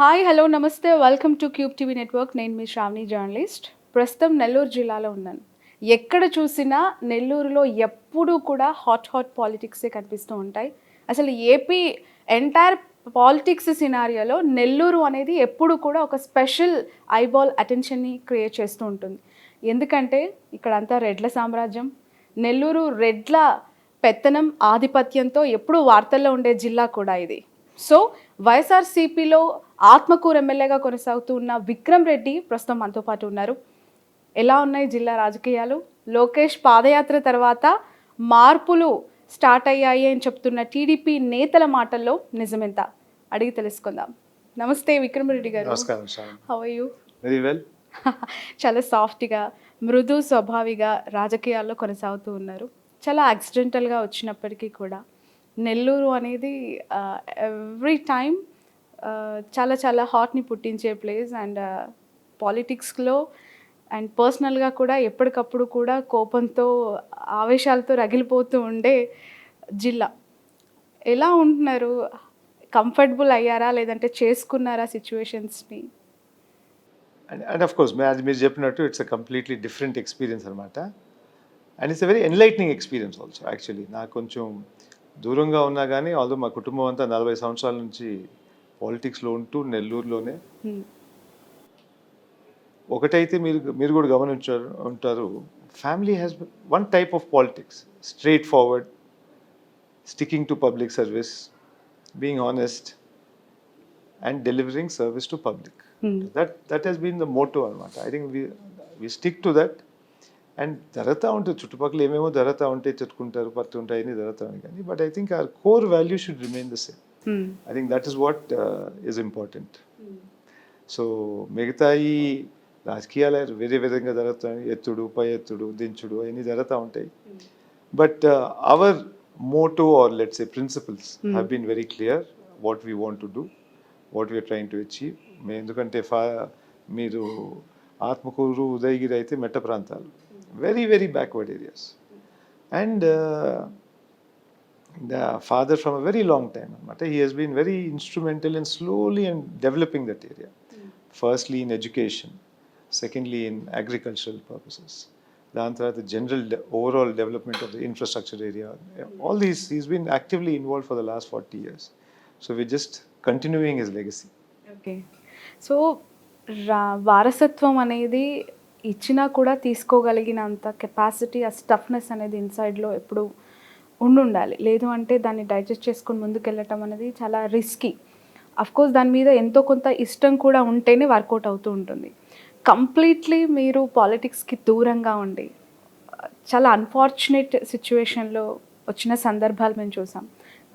Hi hello నమస్తే welcome to cube TV network. నేను మీ Shravani journalist. ప్రస్తుతం నెల్లూరు జిల్లాలో ఉన్నాను. ఎక్కడ చూసినా నెల్లూరులో ఎప్పుడూ కూడా హాట్ పాలిటిక్సే కనిపిస్తూ ఉంటాయి. అసలు ఏపీ ఎంటైర్ పాలిటిక్స్ సినారియోలో నెల్లూరు అనేది ఎప్పుడు కూడా ఒక స్పెషల్ ఐబాల్ అటెన్షన్ని క్రియేట్ చేస్తూ ఉంటుంది. ఎందుకంటే ఇక్కడంతా రెడ్ల సామ్రాజ్యం. నెల్లూరు రెడ్ల పెత్తనం ఆధిపత్యంతో ఎప్పుడూ వార్తల్లో ఉండే జిల్లా కూడా ఇది. సో వైఎస్ఆర్సీపీలో ఆత్మకూరు ఎమ్మెల్యేగా కొనసాగుతూ ఉన్న విక్రమ్ రెడ్డి ప్రస్తుతం మనతో పాటు ఉన్నారు. ఎలా ఉన్నాయి జిల్లా రాజకీయాలు? లోకేష్ పాదయాత్ర తర్వాత మార్పులు స్టార్ట్ అయ్యాయి అని చెప్తున్న టీడీపీ నేతల మాటల్లో నిజమెంత? అడిగి తెలుసుకుందాం. నమస్తే విక్రమ్ రెడ్డి గారు. నమస్కారం. How are you? Very well. చాలా సాఫ్ట్గా మృదు స్వభావిగా రాజకీయాల్లో కొనసాగుతూ ఉన్నారు. చాలా యాక్సిడెంటల్గా వచ్చినప్పటికీ కూడా నెల్లూరు అనేది ఎవ్రీ టైం చాలా చాలా హాట్ని పుట్టించే ప్లేస్ అండ్ పాలిటిక్స్లో అండ్ పర్సనల్గా కూడా ఎప్పటికప్పుడు కూడా కోపంతో ఆవేశాలతో రగిలిపోతూ ఉండే జిల్లా. ఎలా ఉంటున్నారు? కంఫర్టబుల్ అయ్యారా లేదంటే చేసుకున్నారా సిచ్యువేషన్స్ని? అండ్ ఆఫ్ కోర్స్ అది మీరు చెప్పినట్టు it's a completely different experience అనమాట. And it's a very enlightening experience also. Actually నాకు కొంచెం దూరంగా ఉన్నా కానీ ఆల్దో మా కుటుంబం అంతా 40 సంవత్సరాల నుంచి పాలిటిక్స్లో ఉంటూ నెల్లూరులోనే. ఒకటైతే మీరు కూడా ఉంటారు, family has one type of politics, straightforward, sticking to public service, being honest and delivering service to public. That has been the motto అనమాట. I think we stick to that. And జరుగుతూ ఉంటుంది, చుట్టుపక్కల ఏమేమో జరుగుతూ ఉంటాయి, చెట్టుకుంటారు, పడుతుంటాయి, అన్నీ జరుగుతూ ఉంటాయి కానీ but I think our core value should remain the same. I think that is what is important. So మిగతా ఈ రాజకీయాలు వేరే విధంగా జరుగుతాయి, ఎత్తుడు పై ఎత్తుడు దించుడు అవన్నీ జరుగుతూ ఉంటాయి. But our motto or let's say principles have been very clear what we want to do, what we are trying to achieve. ఎందుకంటే మీరు ఆత్మకూరు ఉదయగిరి అయితే మెట్ట ప్రాంతాలు, very very backward areas. And the father from a very long time అనమాట, he he's been very instrumental in slowly and developing that area. Firstly in education, secondly in agricultural purposes, దాని తర్వాత general overall development of the infrastructure area. All these he's been actively involve for the last 40 years. So we're just continuing his legacy. Okay. So వారసత్వం అనేది ఇచ్చినా కూడా తీసుకోగలిగినంత capacity, ఆ స్టఫ్నెస్ అనేది ఇన్సైడ్లో ఎప్పుడు ఉండాలి. లేదు అంటే దాన్ని డైజెస్ట్ చేసుకొని ముందుకెళ్ళటం అనేది చాలా రిస్కీ. అఫ్కోర్స్ దాని మీద ఎంతో కొంత ఇష్టం కూడా ఉంటేనే వర్కౌట్ అవుతూ ఉంటుంది. కంప్లీట్లీ మీరు పాలిటిక్స్కి దూరంగా ఉండి చాలా అన్ఫార్చునేట్ సిచ్యువేషన్లో వచ్చిన సందర్భాలు మేము చూసాం.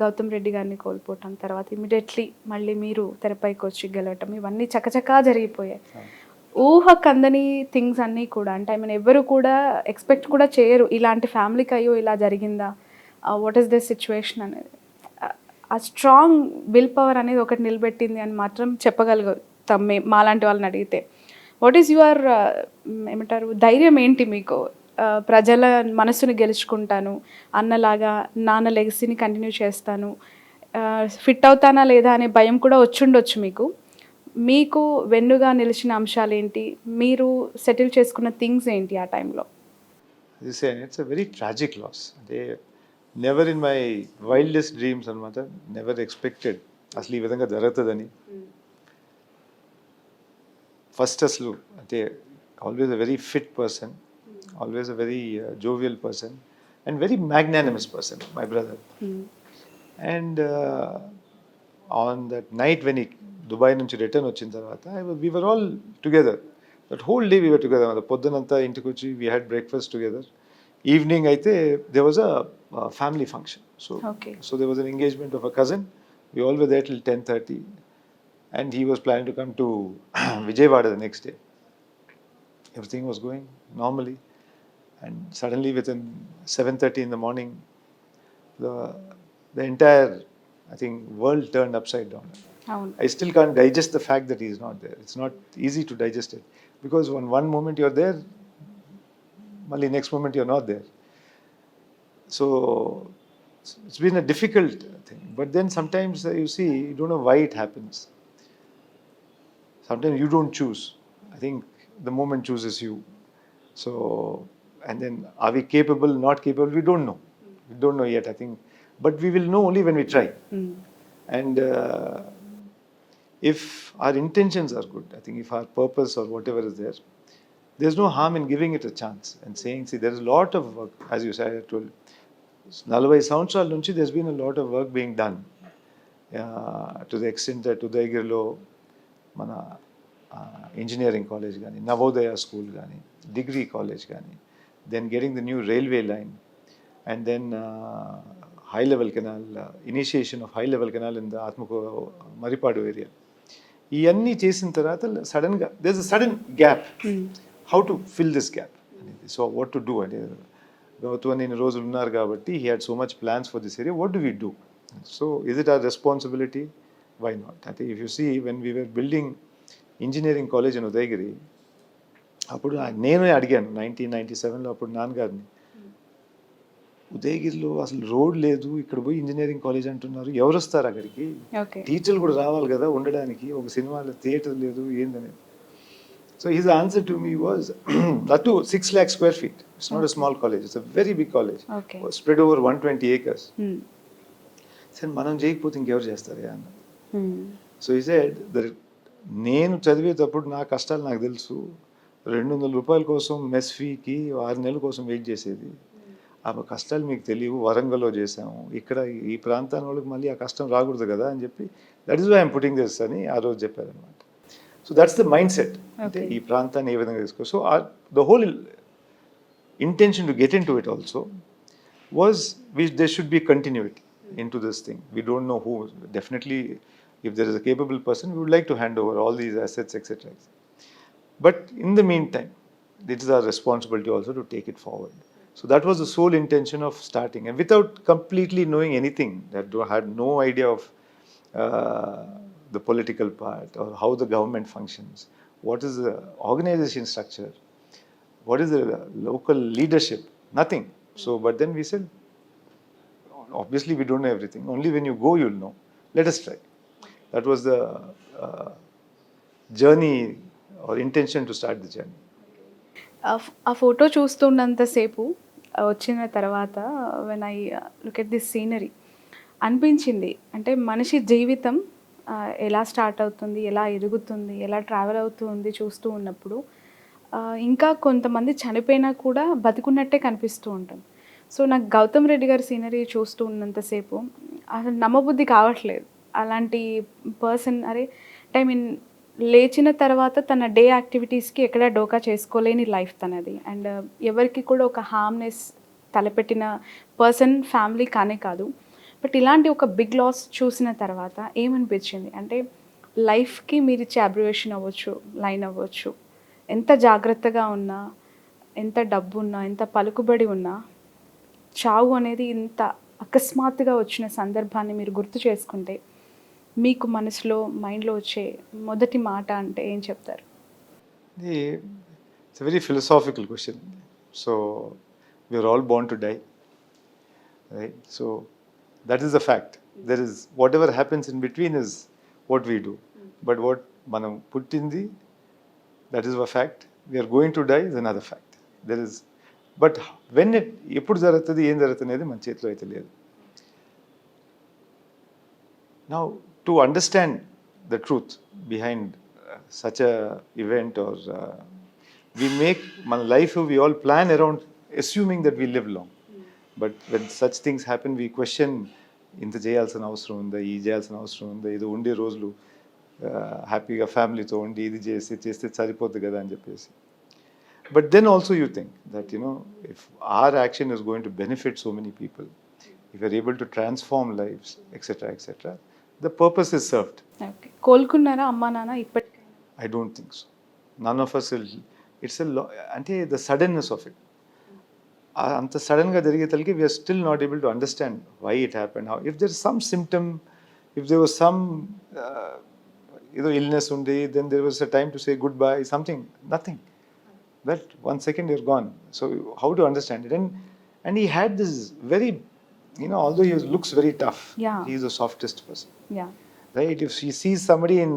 గౌతమ్ రెడ్డి గారిని కోల్పోవటం, తర్వాత ఇమీడియట్లీ మళ్ళీ మీరు తెరపైకి వచ్చి గెలవటం, ఇవన్నీ చకచకా జరిగిపోయాయి. ఊహకందని థింగ్స్ అన్నీ కూడా, అంటే ఐ మీన్ ఎవరు కూడా ఎక్స్పెక్ట్ కూడా చేయరు ఇలాంటి ఫ్యామిలీకి అయ్యో ఇలా జరిగిందా, వాట్ ఈస్ దిస్ సిచ్యువేషన్ అనేది. ఆ స్ట్రాంగ్ విల్ పవర్ అనేది ఒకటి నిలబెట్టింది అని మాత్రం చెప్పగలుగుతాం మాలాంటి వాళ్ళని అడిగితే. వాట్ ఈస్ యువర్ ఏమంటారు ధైర్యం ఏంటి మీకు? ప్రజల మనసుని గెలుచుకుంటాను అన్నలాగా, నాన్న లెగసీని కంటిన్యూ చేస్తాను, ఫిట్ అవుతానా లేదా అనే భయం కూడా వచ్చుండొచ్చు మీకు వెన్నుగా నిలిచిన అంశాలు ఏంటి? మీరు సెటిల్ చేసుకున్న థింగ్స్ ఏంటి ఆ టైంలో? It's a very tragic loss. అంటే never in my wildest dreams అనమాట, నెవర్ ఎక్స్పెక్టెడ్ అసలు ఈ విధంగా జరుగుతుందని. ఫస్ట్ అసలు అంటే always a very fit person, always a very jovial person and very magnanimous person, my brother. And on that night when he Dubai nunchi return vachin tarvata, we were all together. That whole day we were together. Poddunanta intiki vachi we had breakfast together. Evening aithe there was a family function. So there was an engagement of a cousin. We all were there till 10:30 and he was planning to come to Vijayawada the next day. Everything was going normally. And suddenly within 7:30 in the morning, the entire, I think, world turned upside down. I still can't digest the fact that he's not there. It's not easy to digest it. Because one moment you're there, Mali next moment you're not there. So it's been a difficult thing. But then sometimes you see, you don't know why it happens. Sometimes you don't choose. I think the moment chooses you. So, and then are we capable, not capable? We don't know. We don't know yet, I think. But we will know only when we try. And if our intentions are good, I think if our purpose or whatever is there, there's no harm in giving it a chance and saying, see, there's a lot of work, as you said, I told 40 సంవత్సరాల నుంచి there's been a lot of work being done. To the extent that ఉదయగిరిలో మన engineering college కానీ, Navodaya school కానీ, degree college కానీ, then getting the new railway line, and then high level canal, initiation of high level canal in the Atmakur Maripadu area. ఇవన్నీ చేసిన తర్వాత సడన్గా there is a sudden gap. How to fill this gap అనేది. So what to do అంటే గౌతమ్ ఇన్ని రోజులు ఉన్నారు కాబట్టి he had so much plans for this area. What do we do? So is it our responsibility? Why not? అంటే if you see when we were building engineering college in Udayagiri, అప్పుడు నేనే అడిగాను 1997లో అప్పుడు నాన్నగారిని, ఉదయగిరిలో అసలు రోడ్ లేదు, ఇక్కడ పోయి ఇంజనీరింగ్ కాలేజ్ అంటున్నారు, ఎవరు వస్తారు అక్కడికి? టీచర్లు కూడా రావాలి కదా ఉండడానికి, ఒక సినిమాలో థియేటర్ లేదు ఏందనేది. So his answer to me was that to 6 lakh square feet. It's not a small college, it's a very big college, spread over 120 acres. సరే మనం చేయకపోతే ఇంకెవరు చేస్తారా అన్న. సో ఈ సెడ్ దట్ నేను చదివేటప్పుడు నా కష్టాలు నాకు తెలుసు. 200 రూపాయల కోసం మెస్ ఫీకి 6 నెలల కోసం వెయిట్ చేసేది. ఆ కష్టాలు మీకు తెలియవు, వరంగల్లో చేసాము, ఇక్కడ ఈ ప్రాంతాన్ని వాళ్ళకి మళ్ళీ ఆ కష్టం రాకూడదు కదా అని చెప్పి, that is why I'm putting this అని ఆ రోజు చెప్పారనమాట. So that's the mind set. అంటే ఈ ప్రాంతాన్ని ఏ విధంగా తీసుకో. So the whole intention to get in to it also was there should be continuity into this thing. We don't know who. Definitely, if there is a capable person, we would like to hand over all these assets, etc. But in the meantime, it is our responsibility also to take it forward. So that was the sole intention of starting, and without completely knowing anything, that had no idea of the political part or how the government functions, what is the organization structure, what is the local leadership, nothing. So, but then we said, obviously we don't know everything. Only when you go, you'll know. Let us try. That was the journey or intention to start the journey. ఆ photo చూస్తున్నంతసేపు వచ్చిన తర్వాత when I look at this scenery అనిపించింది, అంటే మనిషి జీవితం ఎలా start అవుతుంది, ఎలా ఎదుగుతుంది, ఎలా ట్రావెల్ అవుతుంది చూస్తూ ఉన్నప్పుడు ఇంకా కొంతమంది చనిపోయినా కూడా బతికున్నట్టే కనిపిస్తూ ఉంటాం. సో నాకు గౌతమ్ రెడ్డి గారి సీనరీ చూస్తూ ఉన్నంతసేపు అసలు నమ్మబుద్ధి కావట్లేదు. అలాంటి పర్సన్, అరే ఐ మీన్ లేచిన తర్వాత తన డే యాక్టివిటీస్కి ఎక్కడ డోకా చేసుకోలేని లైఫ్ తనది, అండ్ ఎవరికి కూడా ఒక హార్మ్నెస్ తలపెట్టిన పర్సన్ ఫ్యామిలీ కానే కాదు. బట్ ఇలాంటి ఒక బిగ్ లాస్ చూసిన తర్వాత ఏమనిపించింది అంటే, లైఫ్కి మీరు ఇచ్చే అబ్రివేషన్ అవ్వచ్చు, లైన్ అవ్వచ్చు, ఎంత జాగ్రత్తగా ఉన్నా, ఎంత డబ్బు ఉన్నా, ఎంత పలుకుబడి ఉన్నా, చావు అనేది ఇంత అకస్మాత్తుగా వచ్చిన సందర్భాన్ని మీరు గుర్తు చేసుకుంటే మీకు మనసులో మైండ్లో వచ్చే మొదటి మాట అంటే ఏం చెప్తారు? It's a very philosophical question. So we are all born to die, right? So that is the fact. There is whatever happens in between is what we do. But what manam puttindi, that is a fact. We are going to die is another fact. There is, but when it eppudu jarugutadi em jarugutunedi man chethilo aithe ledhu. Now to understand the truth behind such a event, or we make my life, we all plan around assuming that we live long. But when such things happen, we question, ఇంత చేయాల్సిన అవసరం ఉందా, ఈ చేయాల్సిన అవసరం ఉందా, ఇది ఉండే రోజులు హ్యాపీగా ఫ్యామిలీతో ఉండి ఇది చేస్తే సరిపోద్ది కదా అని చెప్పేసి. But then also you think that if our action is going to benefit so many people, if you're able to transform lives etcetera etcetera, the purpose is served. Okay. కోలుకున్నారా అమ్మా నాన్న ఇప్పటికి? I don't think so. None of us will. It's అంటే the suddenness of it. అంత సడన్గా జరిగేతలకి we are still not able to understand why it happened. How, if there is some symptom, if there was some illness undi, then there was a time to say goodbye, something, nothing. That 1 second you're gone. So how to understand it? And he had this very, although he looks very tough, he is the softest person. Yeah. Right? If she sees somebody in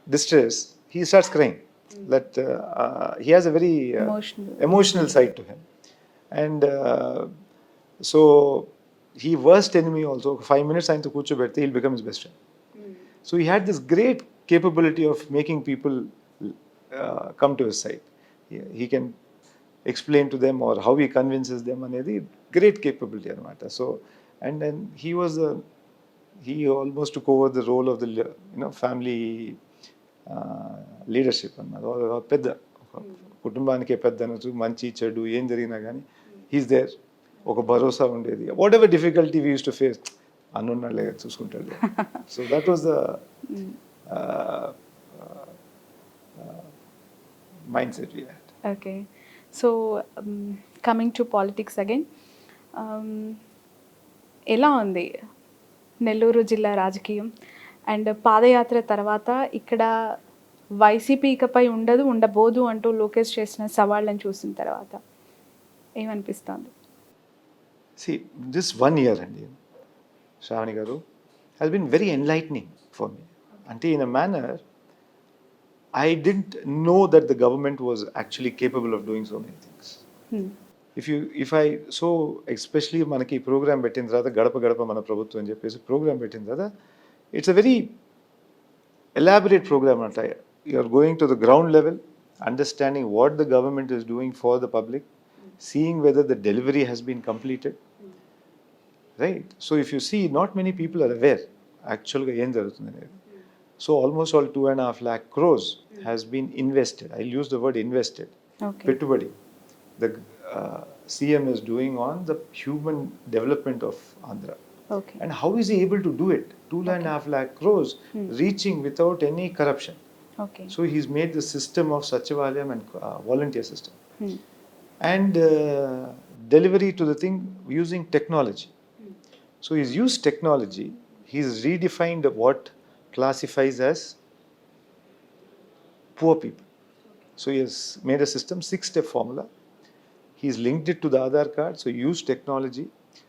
distress, he starts crying. That he has a very emotional side to him. And so he worst enemy also 5 minutes ఆయన కూర్చోబెడితే he'll become his best friend. So he had this great capability of making people come to his side. He can explain to them or how he convinces them అనేది great capability అనమాట. So and then he almost took over the role of the family leadership అన్నమాట. పెద్ద కుటుంబానికే పెద్ద అనొచ్చు, మంచి చెడు ఏం జరిగినా కానీ హీస్ దేర్. ఒక భరోసా ఉండేది. Whatever difficulty we use to face అన్నున్నాళ్ళే చూసుకుంటాడు. So that was the mind set we had. Okay. So coming to politics again, ఎలా ఉంది నెల్లూరు జిల్లా రాజకీయం? అండ్ పాదయాత్ర తర్వాత ఇక్కడ వైసీపీ ఇకపై ఉండబోదు అంటూ లోకేష్ చేసిన సవాళ్ళని చూసిన తర్వాత ఏమనిపిస్తుంది? See, this 1 year అండి శ్రావణి గారు has been very enlightening for me. అంటే in a manner I didn't know that the government was actually capable of doing so many things. If I so especially మనకి ప్రోగ్రామ్ పెట్టిన తర్వాత గడప గడప మన ప్రభుత్వం అని చెప్పేసి ప్రోగ్రామ్ పెట్టిన తర్వాత it's a very elaborate program. You are going to the ground level, understanding what the government is doing for the public, seeing whether the delivery has been completed, right? So if you see, not many people are aware actually ఏం జరుగుతుంది అనేది. So almost all 2.5 lakh crores has been invested. I'll use the word invested. Okay. పెట్టుబడి the CM is doing on the human development of Andhra. Okay. And how is he able to do it? 2.5 lakh crores reaching without any corruption. Okay. So he's made the system of Sachivalayam and volunteer system. And delivery to the thing using technology. So he's used technology. He's redefined what classifies as poor people. So he has made a system, 6-step formula. He's linked it to the Aadhaar card. So he used technology.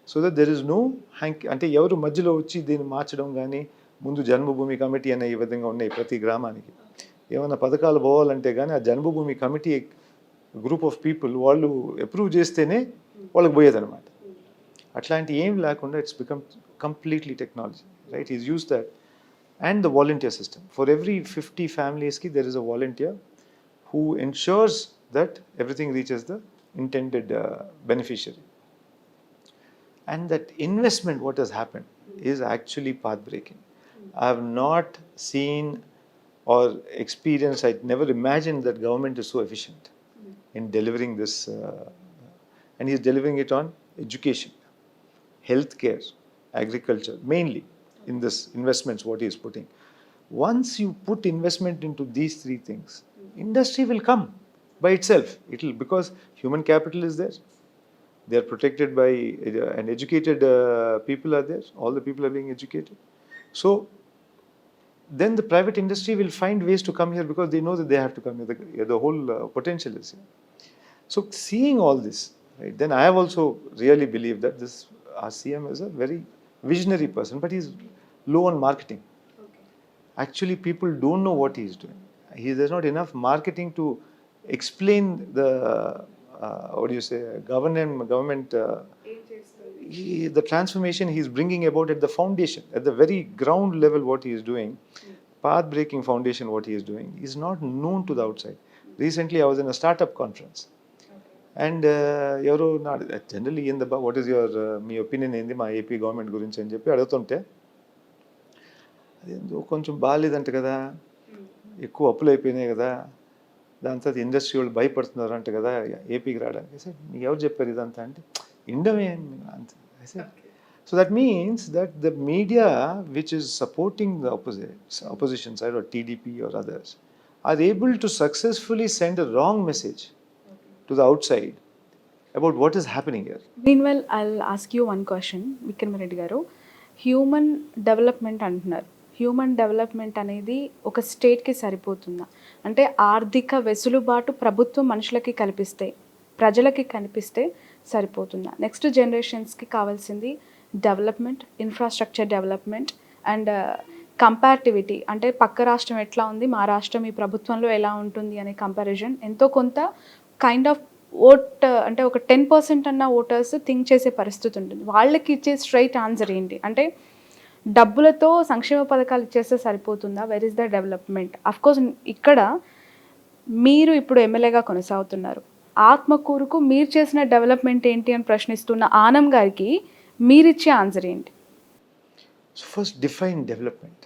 So that there is no అంటే ఎవరు మధ్యలో వచ్చి దీన్ని మార్చడం కానీ, ముందు జన్మభూమి committee అనే ఈ విధంగా ఉన్నాయి ప్రతి గ్రామానికి. ఏమైనా పథకాలు పోవాలంటే కానీ ఆ Janmabhoomi committee group of people వాళ్ళు అప్రూవ్ చేస్తేనే వాళ్ళకి పోయేదన్నమాట. అట్లాంటి ఏం లేకుండా it's become completely technology, right? Is use that and the volunteer system. For every 50 ఫ్యామిలీస్కి there is a volunteer who ensures that everything reaches the intended beneficiary. And that investment, what has happened, is actually path-breaking. I have not seen or experienced, I never imagined that government is so efficient in delivering this. And he is delivering it on education, healthcare, agriculture, mainly in this investments, what he is putting. Once you put investment into these three things, industry will come by itself. It'll, because human capital is there, they are protected by and educated people are there, all the people are being educated. So then the private industry will find ways to come here because they know that they have to come here. The whole potential is here. So seeing all this, right, then I have also really believed that this our CM is a very visionary person, but he's low on marketing. Okay. Actually people don't know what he is doing. There's not enough marketing to explain the what do you say, government the transformation he is bringing about at the foundation, at the very ground level. What he is doing, path breaking foundation, what he is doing is not known to the outside. Recently I was in a startup conference, and ఎవరో generally in the what is your me opinion ఏంది మా AP government గురించి అని చెప్పి అడుగుతుంటే, అదేందో కొంచెం బాగాలేదంట కదా, ఎక్కువ అప్పులు అయిపోయినాయి కదా, దాని తర్వాత ఇండస్ట్రీ వాళ్ళు భయపడుతున్నారు అంట కదా ఏపీకి రావడానికి. సార్ మీకు ఎవరు చెప్పారు ఇదంతా అంటే, ఇండమే అంత. So that means that the media which is supporting the opposition side or TDP or others are able to successfully send a wrong message to the outside about what is happening here. Meanwhile, I'll ask you one question, Vikram Reddy garu. Human development అంటున్నారు. Human development అనేది ఒక స్టేట్కి సరిపోతుందా? అంటే ఆర్థిక వెసులుబాటు ప్రభుత్వం మనుషులకి కల్పిస్తే, ప్రజలకి కనిపిస్తే సరిపోతుందా? నెక్స్ట్ జనరేషన్స్కి కావాల్సింది డెవలప్మెంట్, ఇన్ఫ్రాస్ట్రక్చర్ డెవలప్మెంట్ అండ్ కంపారిటివిటీ అంటే పక్క రాష్ట్రం ఎట్లా ఉంది, మా రాష్ట్రం ఈ ప్రభుత్వంలో ఎలా ఉంటుంది అనే కంపారిజన్ ఎంతో కొంత కైండ్ ఆఫ్ ఓట్ అంటే ఒక 10% అన్న ఓటర్స్ థింక్ చేసే పరిస్థితి ఉంటుంది. వాళ్ళకి ఇచ్చే స్ట్రైట్ ఆన్సర్ ఏంటి అంటే డబ్బులతో సంక్షేమ పథకాలు ఇచ్చేస్తే సరిపోతుందా, where is the development? Of course ఇక్కడ మీరు ఇప్పుడు ఎమ్మెల్యేగా కొనసాగుతున్నారు. ఆత్మకూరుకు మీరు చేసిన డెవలప్మెంట్ ఏంటి అని ప్రశ్నిస్తున్న ఆనం గారికి మీరిచ్చే ఆన్సర్ ఏంటి? So first define development.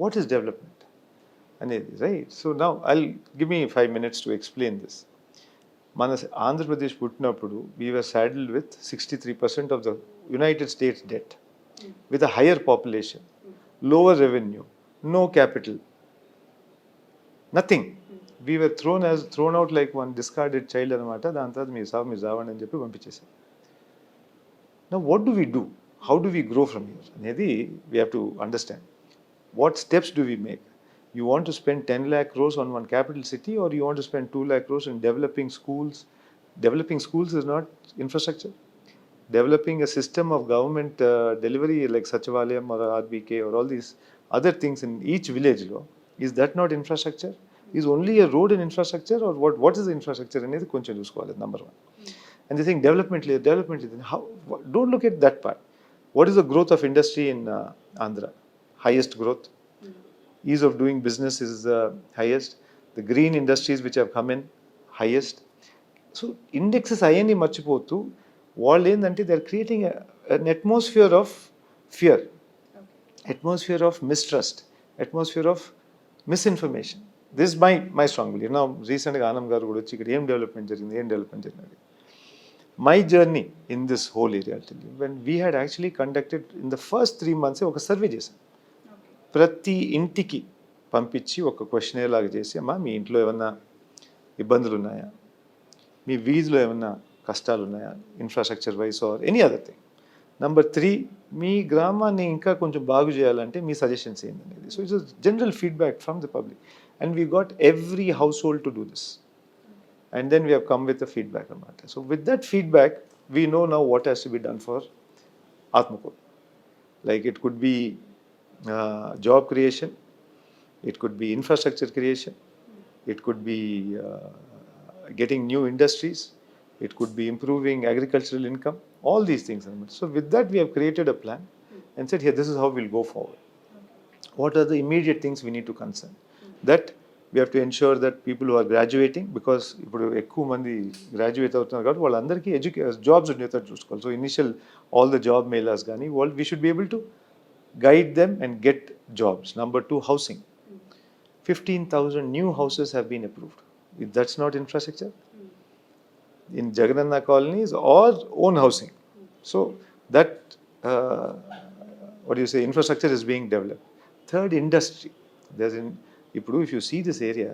What is development? అనేది right. So now give me 5 minutes to explain this. మన ఆంధ్రప్రదేశ్ పుట్టినప్పుడు we were saddled with 63% of the United States debt, with a higher population, lower revenue, no capital, nothing. We were thrown out like one discarded child అనమాట. దాని తర్వాత మీరు సావండి అని చెప్పి పంపించేసారు. Now what do we do? How do we grow from here? అనేది we have to understand. What steps do we make? You want to spend 10 lakh crores on one capital city, or you want to spend 2 lakh crores in developing schools? Developing schools is not infrastructure. Developing a system of government delivery like Sachivalayam or RBK or all these other things in each village, is that not infrastructure? Is only a road an infrastructure, or what is the infrastructure? అనేది కొంచెం చూసుకోవాలి, number one. And they think development, how? Don't look at that part. What is the growth of industry in Andhra? Highest growth. Ease of doing business is highest. The green industries which have come in, highest. So indexes అయ్యని మర్చిపోతూ వాళ్ళు ఏంటంటే they are creating an atmosphere of fear, atmosphere of mistrust, atmosphere of misinformation. This is my strong belief. Now recentగా ఆనం గారు కూడా వచ్చి ఇక్కడ ఏం డెవలప్మెంట్ జరిగింది. My journey in this whole area, I'll tell you, when we had actually conducted in the first 3 months ఒక survey చేశాం. ప్రతి ఇంటికి పంపించి ఒక క్వశ్చన్ లాగా చేసి, అమ్మా మీ ఇంట్లో ఏమన్నా ఇబ్బందులు ఉన్నాయా, మీ వీధిలో ఏమన్నా కష్టాలు ఉన్నాయా, infrastructure wise or any other thing. Number 3, మీ గ్రామాన్ని ఇంకా కొంచెం బాగు చేయాలంటే మీ సజెషన్స్ ఏంటనేది. So it's general feedback from the public, and we got every house hold to do this. And then we have come with the feedback on that. So with that feedback, we know now what has to be done for Atmakuru. Like it could be job creation, it could be infrastructure creation, it could be getting new industries, it could be improving agricultural income, all these things. So with that, we have created a plan and said, here, this is how we'll go forward. What are the immediate things we need to concern? That we have to ensure that people who are graduating, because ఇప్పుడు ఎక్కువ మంది graduate అవుతున్నారు కాబట్టి వాళ్ళందరికీ jobs ఉండేటట్టు చూసుకోవాలి. So initial all the job melas కానీ we should be able to guide them and get jobs. Number 2, housing. 15,000 new houses have been approved. If that's not infrastructure, in Jagannath colonies or own housing. So that what do you say, infrastructure is being developed. Third, industry. ఇప్పుడు if you see this area,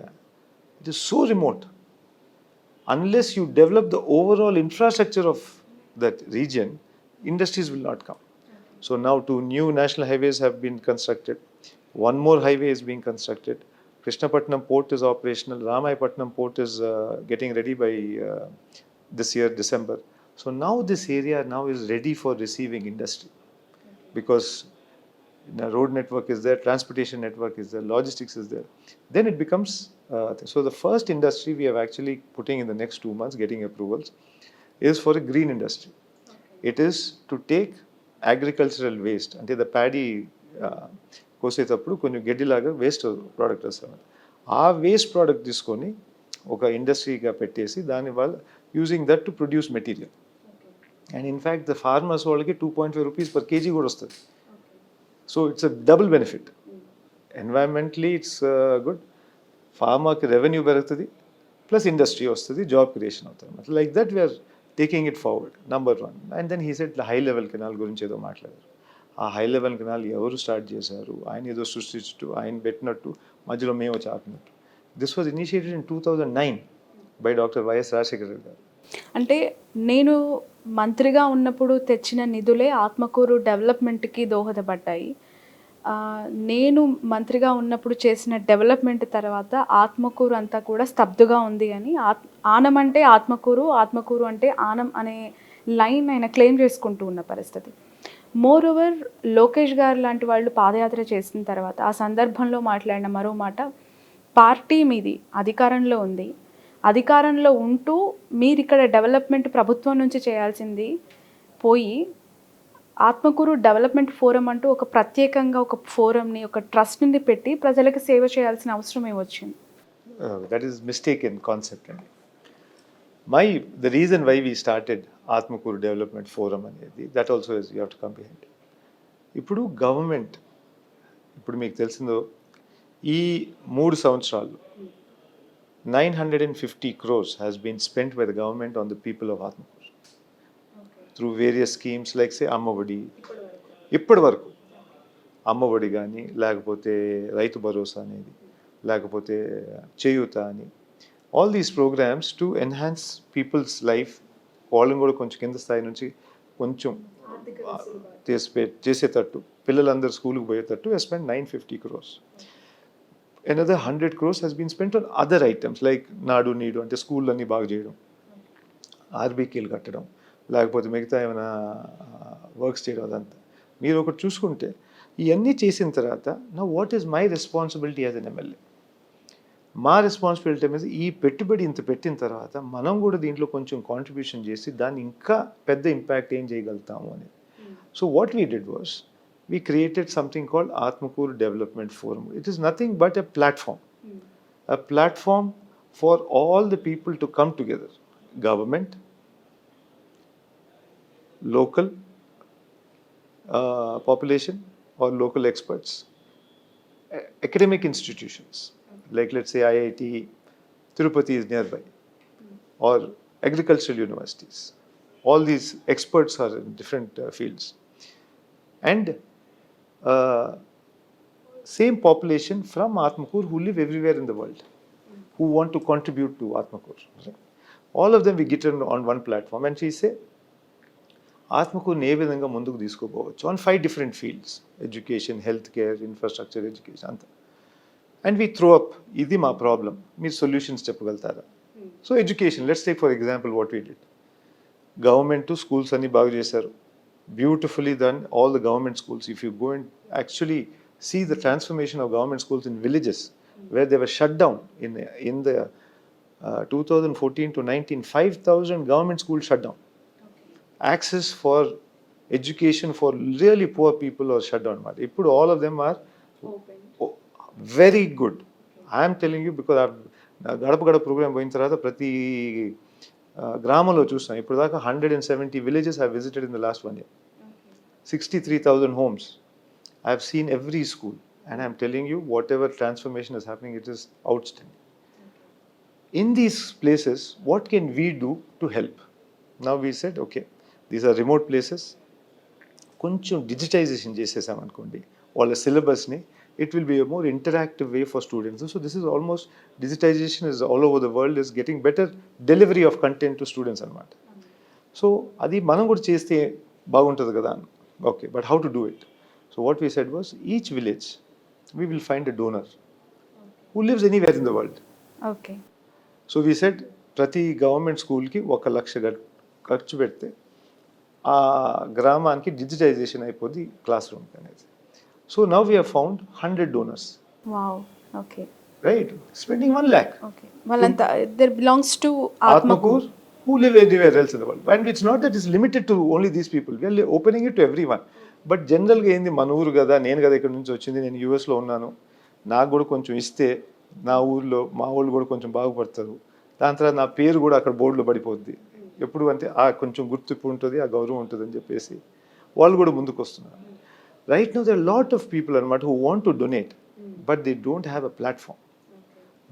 it is so remote. Unless you develop the overall infrastructure of that region, industries will not come. So now 2 new national highways have been constructed. 1 more highway is being constructed. Krishnapatnam port is operational. Ramayapatnam port is getting ready by this year, December. So now this area now is ready for receiving industry, because the road network is there, transportation network is there, logistics is there. Then it becomes so the first industry we have actually putting in the next 2 months getting approvals is for a green industry. It is to take agricultural waste, అంటే the paddy కోసేటప్పుడు కొంచెం గడ్డిలాగా waste product వస్తుంది. ఆ waste product తీసుకొని ఒక ఇండస్ట్రీగా పెట్టేసి దాని వల్ల using that to produce material. And in fact the farmers వాళ్ళకి 2.5 rupees per kg కూడా వస్తుంది. So it's a double benefit. Environmentally it's good, farmerకి రెవెన్యూ పెరుగుతుంది, ప్లస్ ఇండస్ట్రీ వస్తుంది, జాబ్ క్రియేషన్ అవుతుంది. Like that we are taking it forward, number 1. And then he said high level canal గురించి ఏదో మాట్లాడారు. ఆ హై లెవెల్ కెనాల్ ఎవరు స్టార్ట్ చేశారు, ఆయన ఏదో సృష్టించు, ఆయన పెట్టినట్టు మధ్యలో మేము వచ్చి ఆపినట్టు. This was initiated in 2009 by doctor YS Rajasekhara Reddy గారు. అంటే నేను మంత్రిగా ఉన్నప్పుడు తెచ్చిన నిధులే ఆత్మకూరు డెవలప్మెంట్కి దోహదపడ్డాయి. నేను మంత్రిగా ఉన్నప్పుడు చేసిన డెవలప్మెంట్ తర్వాత ఆత్మకూరు అంతా కూడా స్తబ్దుగా ఉంది అని, ఆనం అంటే ఆత్మకూరు, ఆత్మకూరు అంటే ఆనం అనే లైన్ ఆయన క్లెయిమ్ చేసుకుంటూ ఉన్న పరిస్థితి. మోర్ ఓవర్ లోకేష్ గారు లాంటి వాళ్ళు పాదయాత్ర చేసిన తర్వాత ఆ సందర్భంలో మాట్లాడిన మరో మాట, పార్టీ మీది అధికారంలో ఉంది, అధికారంలో ఉంటూ మీరు ఇక్కడ డెవలప్మెంట్ ప్రభుత్వం నుంచి చేయాల్సింది పోయి ఆత్మకూరు డెవలప్మెంట్ ఫోరం అంటూ ఒక ప్రత్యేకంగా ఒక ఫోరంని, ఒక ట్రస్ట్ని పెట్టి ప్రజలకు సేవ చేయాల్సిన అవసరం ఏమొచ్చింది? That is mistaken concept. The reason why we started Atmakuru Development Forum అనేది, that also is you have to comprehend. ఇప్పుడు గవర్నమెంట్, ఇప్పుడు మీకు తెలిసిందో ఈ 3 సంవత్సరాలు 950 crores has been spent by the government on the people of Atmakuru through various schemes like say Amma Vodi, ఇప్పటి వరకు అమ్మఒడి కానీ, లేకపోతే రైతు భరోసా అనేది, లేకపోతే చేయూత అని, all these programmes to enhance people's life, వాళ్ళని కూడా కొంచెం కింద స్థాయి నుంచి కొంచెం చేసేటట్టు, పిల్లలందరూ స్కూల్కి పోయేటట్టు has spent 950 crores. Another 100 crores has been spent on other items like నాడు నీడు అంటే స్కూళ్ళన్నీ బాగు చేయడం, ఆర్బీకేలు కట్టడం, లేకపోతే మిగతా ఏమైనా వర్క్స్ చేయడం. అదంతా మీరు ఒకటి చూసుకుంటే ఇవన్నీ చేసిన తర్వాత నా what is my responsibility as N MLA? మా రెస్పాన్సిబిలిటీ మీద ఈ పెట్టుబడి ఇంత పెట్టిన తర్వాత మనం కూడా దీంట్లో కొంచెం కాంట్రిబ్యూషన్ చేసి దాన్ని ఇంకా పెద్ద ఇంపాక్ట్ ఏం చేయగలుగుతాము అని. So what we did was we created something called Atmakuru Development Forum. It is nothing but a platform for all the people to come together, government, local population or local experts, academic institutions, like let's say IIT, Tirupati is nearby, or agricultural universities. All these experts are in different fields. And same population from Atmakuru who live everywhere in the world, who want to contribute to Atmakuru. Right? All of them we get on one platform and we say, Atmakuru ఏ విధంగా ముందుకు తీసుకోపోవచ్చు on 5 different fields: education, healthcare, infrastructure, education అంతా. And we throw up, ఇది మా problem, మీరు solutions చెప్పగలుగుతారా? So education, let's take for example what we did. Government schools అన్ని బాగు చేశారు, beautifully done, all the government schools. If you go and actually see the transformation of government schools in villages where they were shut down in the 2014 to 19, 5,000 government schools shut down. Access for education for really poor people are shut down. But all of them are very good. I am telling you because గడప గడప programme పోయిన తర్వాత ప్రతి గ్రామంలో చూస్తాం. ఇప్పుడు దాకా 170 villages I have visited in the last 1 year. 63,000 homes. I have seen every school and I am telling you whatever transformation is happening, it is outstanding. In these places, what can we do to help? Now we said, okay, these are remote places. కొంచెం digitisation చేసేసాం అనుకోండి వాళ్ళ సిలబస్ని, it will be a more interactive way for students. So this is almost, digitization is all over the world, is getting better delivery of content to students అన్నమాట. So అది మనం కూడా చేస్తే బాగుంటుంది కదా. Okay, but how to do it? So what we said was, each village we will find a donor who lives anywhere in the world. Okay. So we said ప్రతి government స్కూల్కి 1 లక్ష ఖర్చు పెడితే ఆ గ్రామానికి డిజిటైజేషన్ అయిపోద్ది క్లాస్ రూమ్ అనేది. So now we have found 100 donors. Wow. Okay. Right? Spending 1 lakh. Okay. Valanta, there belongs to Atmakuru, who live anywhere else in the world. And it's not that it's limited to only these people. We are opening it to everyone. But జనరల్గా ఏంది, మన ఊరు కదా, నేను కదా ఇక్కడ నుంచి వచ్చింది, నేను యూఎస్లో ఉన్నాను, నాకు కూడా కొంచెం ఇస్తే నా ఊర్లో మా వాళ్ళు కూడా కొంచెం బాగుపడతారు, దాని తర్వాత నా పేరు కూడా అక్కడ బోర్డులో పడిపోద్ది, ఎప్పుడు అంటే ఆ కొంచెం గుర్తింపు ఉంటుంది, ఆ గౌరవం ఉంటుంది అని చెప్పేసి వాళ్ళు కూడా ముందుకు వస్తున్నారు. Right now there are a lot of people who want to donate, but they don't have a platform.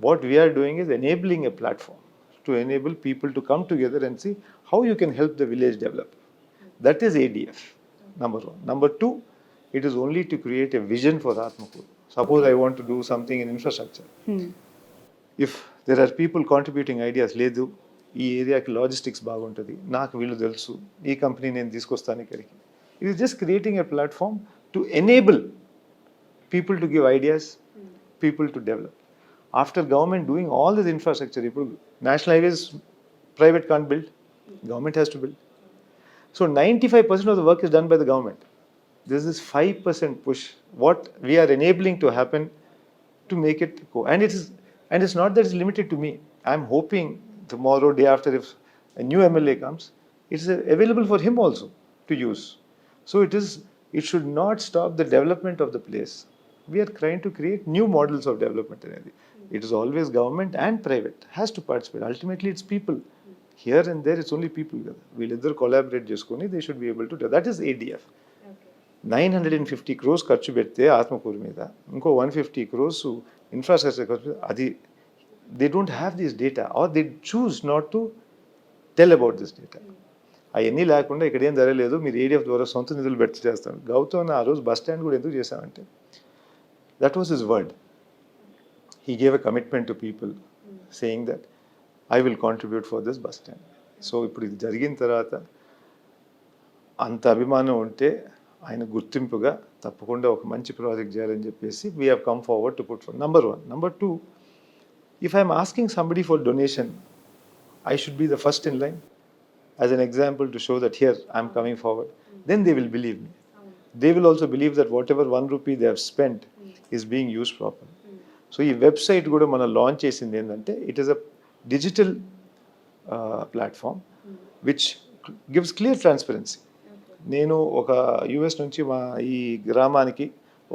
What we are doing is enabling a platform to enable people to come together and see how you can help the village develop. That is ADF, number 1. Number 2, it is only to create a vision for Atmakuru. Suppose I want to do something in infrastructure. If there are people contributing ideas, లేదు ఈ ఏరియాకి logistics బాగుంటుంది, నాకు వీళ్ళు తెలుసు, ఈ company నేను తీసుకొస్తాను ఇక్కడికి. It is just creating a platform to enable people to give ideas, people to develop. After government doing all this infrastructure, national highways, private can't build, government has to build. So 95% of the work is done by the government. This is 5% push. What we are enabling to happen to make it go. And it's not that it's limited to me. I'm hoping tomorrow, day after, if a new MLA comes, it's available for him also to use. So it should not stop the development of the place. We are trying to create new models of development. It is always government and private has to participate. Ultimately, it's people. Here and there, it's only people. వీళ్ళిద్దరు collaborate చేసుకొని they should be able to do. That is ADF. 950 crores ఖర్చు పెడితే ఆత్మకూరు మీద ఇంకో 150 crores infrastructure ఖర్చు అది they don't have this data or they choose not to tell about this data. అవన్నీ లేకుండా ఇక్కడ ఏం జరగలేదు, మీరు ఏడిఎఫ్ ద్వారా సొంత నిధులు పెట్టి చేస్తాను. గౌతమ్ ఆ రోజు బస్ స్టాండ్ కూడా ఎందుకు చేశామంటే that was his word. He gave a commitment to people saying that I will contribute for this bus stand. So ఇప్పుడు ఇది జరిగిన తర్వాత అంత అభిమానం ఉంటే ఆయన గుర్తింపుగా తప్పకుండా ఒక మంచి ప్రాజెక్ట్ చేయాలని చెప్పేసి we have come forward to put for number 1. Number 2, if I am asking somebody for donation, I should be the first in line as an example to show that here I am coming forward. Then they will believe me. They will also believe that whatever 1 rupee they have spent is being used properly. So ఈ website కూడా మనం launch చేసింది ఏంటంటే it is a digital platform which gives clear transparency. నేను ఒక US నుంచి మా ఈ గ్రామానికి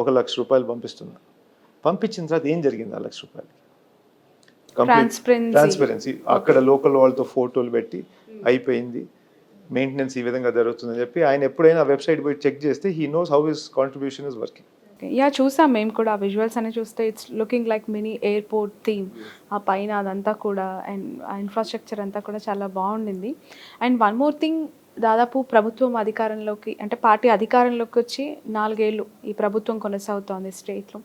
1 లక్ష రూపాయలు పంపిస్తున్నా. పంపించిన తర్వాత ఏం జరిగింది ఆ 1 లక్ష రూపాయలకి? ట్రాన్స్పరెన్సీ. అక్కడ లోకల్ వాళ్ళతో ఫోటోలు పెట్టి అయిపోయింది, మెయింటెనెన్స్ ఈ విధంగా జరుగుతుందని చెప్పి ఆయన ఎప్పుడైనా వెబ్సైట్ పోయి చెక్ చేస్తే he knows how his contribution is working. Yeah చూసాం మేము కూడా విజువల్స్ అని చూస్తే it's looking like mini airport theme. ఆ పైన అదంతా కూడా అండ్ ఆ ఇన్ఫ్రాస్ట్రక్చర్ అంతా కూడా చాలా బాగుండింది. అండ్ వన్ మోర్ థింగ్, దాదాపు ప్రభుత్వం అధికారంలోకి అంటే పార్టీ అధికారంలోకి వచ్చి 4 ఏళ్ళు ఈ ప్రభుత్వం కొనసాగుతోంది స్టేట్లో.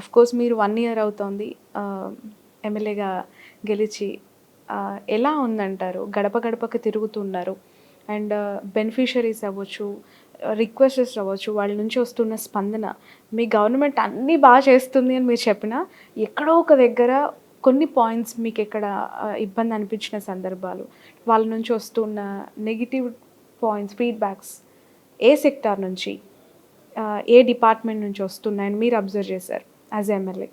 అఫ్కోర్స్ మీరు 1 ఇయర్ అవుతోంది ఎమ్మెల్యేగా గెలిచి. ఎలా ఉందంటారు? గడప గడపకి తిరుగుతున్నారు అండ్ బెనిఫిషరీస్ అవ్వచ్చు, రిక్వెస్టెస్ అవ్వచ్చు, వాళ్ళ నుంచి వస్తున్న స్పందన, మీ గవర్నమెంట్ అన్నీ బాగా చేస్తుంది అని మీరు చెప్పినా ఎక్కడో ఒక దగ్గర కొన్ని పాయింట్స్ మీకు ఎక్కడ ఇబ్బంది అనిపించిన సందర్భాలు, వాళ్ళ నుంచి వస్తున్న నెగిటివ్ పాయింట్స్, ఫీడ్బ్యాక్స్ ఏ సెక్టార్ నుంచి, ఏ డిపార్ట్మెంట్ నుంచి వస్తున్నాయని మీరు అబ్జర్వ్ చేశారు as MLA?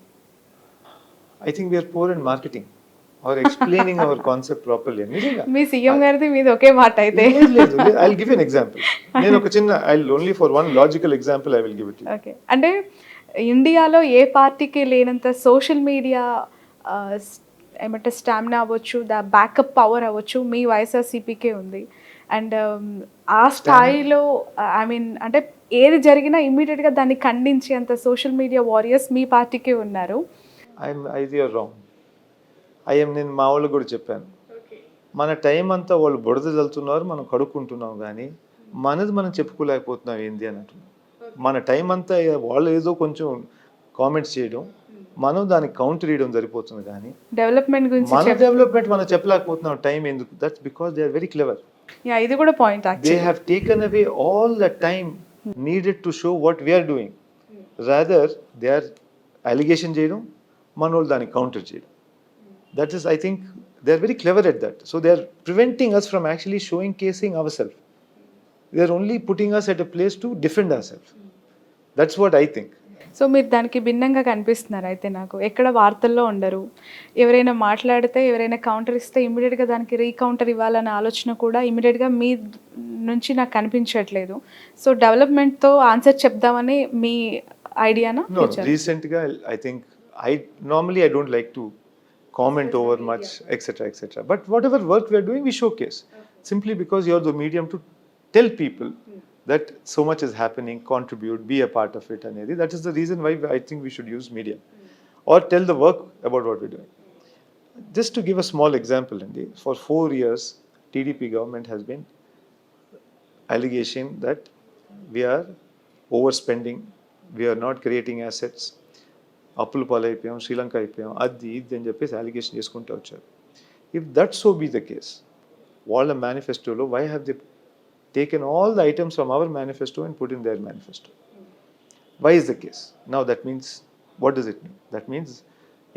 I think we are poor in marketing or explaining our concept properly. Me CM గారిది మీది ఒకే మాట అయితే. I'll give you an example. నేను ఒక చిన్న I'll only for one logical example I will give it to you. Okay. అంటే ఇండియాలో ఏ పార్టీకి లేనంత సోషల్ మీడియా ఏమంటే స్టామినా అవ్వచ్చు, ద బ్యాకప్ పవర్ అవ్వచ్చు, మీ వైఎస్ఆర్సీపీకే ఉంది. అండ్ ఆ స్థాయిలో ఐ మీన్ అంటే ఏది జరిగినా ఇమ్మీడియట్గా దాన్ని ఖండించి అంత సోషల్ మీడియా వారియర్స్ మీ పార్టీకే ఉన్నారు. ఇది రాంగ్. నేను మా వాళ్ళకి కూడా చెప్పాను, మన టైం అంతా వాళ్ళు బుడద చల్లుతున్నారు, మనం కడుక్కుంటున్నాం, కానీ మనది మనం చెప్పుకోలేకపోతున్నాం ఏంది అని అంటున్నాం. మన టైం అంతా వాళ్ళు ఏదో కొంచెం కామెంట్స్ చేయడం, మనం దానికి కౌంటర్ చేయడం సరిపోతుంది, కానీ డెవలప్మెంట్ గురించి మన డెవలప్మెంట్ మనం చెప్పలేకపోతున్నాం. టైం ఎందుకు? That's because they are very clever. ఇది కూడా point. They have taken away all the time needed to show what we're doing. Rather they are allegation చేయడం, మన వాళ్ళు దానికి కౌంటర్ చేయడం. That is, I think they are very clever at that. So they are preventing us from actually showing casing our self. They are only putting us at a place to defend our self. That's what I think. So మీరు దానికి భిన్నంగా కనిపిస్తున్నారు అయితే. నాకు ఎక్కడ వార్తల్లో ఉండరు, ఎవరైనా మాట్లాడితే ఎవరైనా కౌంటర్ ఇస్తే ఇమీడియట్గా దానికి రీకౌంటర్ ఇవ్వాలన్న ఆలోచన కూడా ఇమీడియట్గా మీ నుంచి నాకు కనిపించట్లేదు. సో డెవలప్మెంట్తో ఆన్సర్ చెప్దామని మీ ఐడియానా? రీసెంట్గా I think normally I don't like to comment over much, etc. But whatever work we are doing, we showcase. Simply because you are the medium to tell people that so much is happening, contribute, be a part of it. That is the reason why I think we should use media or tell the work about what we're doing. Just to give a small example, for 4 years, TDP government has been allegation that we are overspending, we are not creating assets, అప్పులు పాలైపోయాం, శ్రీలంక అయిపోయాం, అది ఇది అని చెప్పేసి allegation చేసుకుంటూ వచ్చారు. If that so be the case, వాళ్ళ మేనిఫెస్టోలో why have they taken all the items from our manifesto and put in their manifesto? Why is the case? Now that means, what does it mean? That means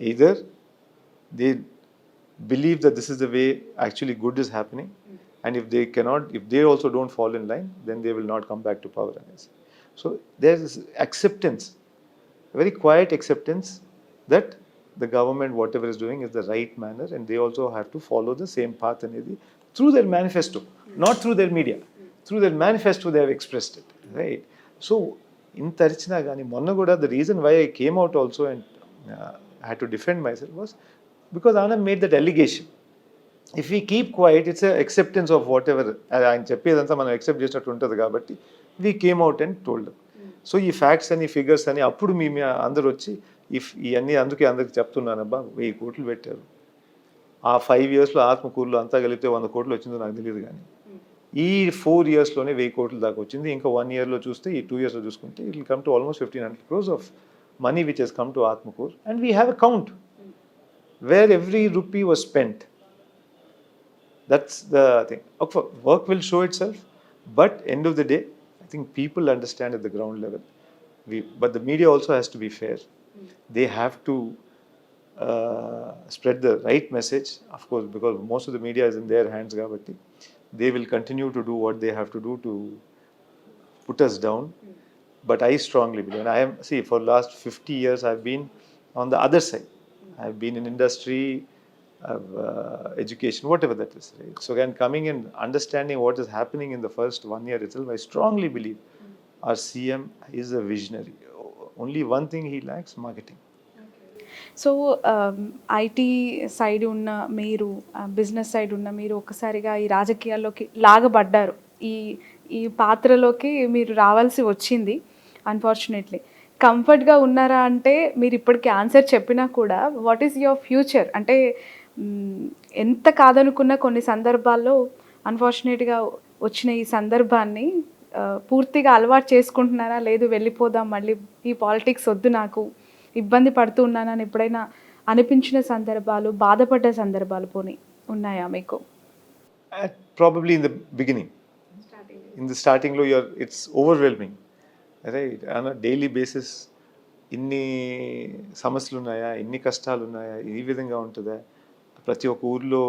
either they believe that this is the way actually good is happening, and if they also don't fall in line, then they will not come back to power. So there's acceptance, very quiet acceptance that the government whatever is doing is the right manner, and they also have to follow the same path అనేది through their manifesto, not through their media. Through their manifesto they have expressed it, right? So ఇంత అరిచినా కానీ మొన్న కూడా the reason why I came out also and had to defend myself was because Anand made that allegation. If we keep quiet, it's a acceptance of whatever ఆయన చెప్పేదంతా మనం accept చేసినట్టు ఉంటుంది కాబట్టి we came out and told them. So ఈ facts అని figures అని అప్పుడు మీ అందరు వచ్చి ఇవన్నీ అందుకే అందరికి చెప్తున్నానబ్బా 1000 కోట్లు పెట్టారు. ఆ 5 ఇయర్స్లో ఆత్మకూరులో అంతా కలిపితే 100 కోట్లు వచ్చిందో నాకు తెలియదు, కానీ ఈ 4 ఇయర్స్లోనే 1000 కోట్ల దాకా వచ్చింది. ఇంకా 1 ఇయర్లో చూస్తే, ఈ 2 ఇయర్స్లో చూసుకుంటే it will come to almost 1500 crores of money which has come to Atmakur, and we have a count where every rupee was spent. That's the thing. Okay, work will show itself, but end of the day, I think people understand at the ground level. But the media also has to be fair. They have to spread the right message, of course, because most of the media is in their hands. Gabatti, they will continue to do what they have to do to put us down. But I strongly believe, and I am, see, for last 50 years I've been on the other side. I've been in industry, education, whatever that is, right? So again, coming and understanding what is happening in the first 1 year itself, I strongly believe our CM is a visionary. Only one thing he lacks: marketing. So IT side ఉన్న మీరు, business side ఉన్న మీరు ఒక్కసారిగా ఈ రాజకీయాల్లోకి లాగబడ్డారు. ఈ ఈ పాత్రలోకి మీరు రావాల్సి వచ్చింది అన్ఫార్చునేట్లీ. కంఫర్ట్గా ఉన్నారా అంటే మీరు ఇప్పటికీ ఆన్సర్ చెప్పినా కూడా వాట్ ఈస్ యువర్ ఫ్యూచర్ అంటే ఎంత కాదనుకున్న కొన్ని సందర్భాల్లో అన్ఫార్చునేట్గా వచ్చిన ఈ సందర్భాన్ని పూర్తిగా అలవాటు చేసుకుంటున్నారా, లేదు వెళ్ళిపోదాం మళ్ళీ ఈ పాలిటిక్స్ వద్దు నాకు, ఇబ్బంది పడుతూ ఉన్నానని ఎప్పుడైనా అనిపించిన సందర్భాలు, బాధపడ్డ సందర్భాలు పోనీ ఉన్నాయా మీకు? Probably in the beginning. In the starting లో it's overwhelming, right? On a daily basis ఇన్ని సమస్యలు ఉన్నాయా, ఇన్ని కష్టాలు ఉన్నాయా, ఈ విధంగా ఉంటుందా, ప్రతి ఒక్క ఊర్లో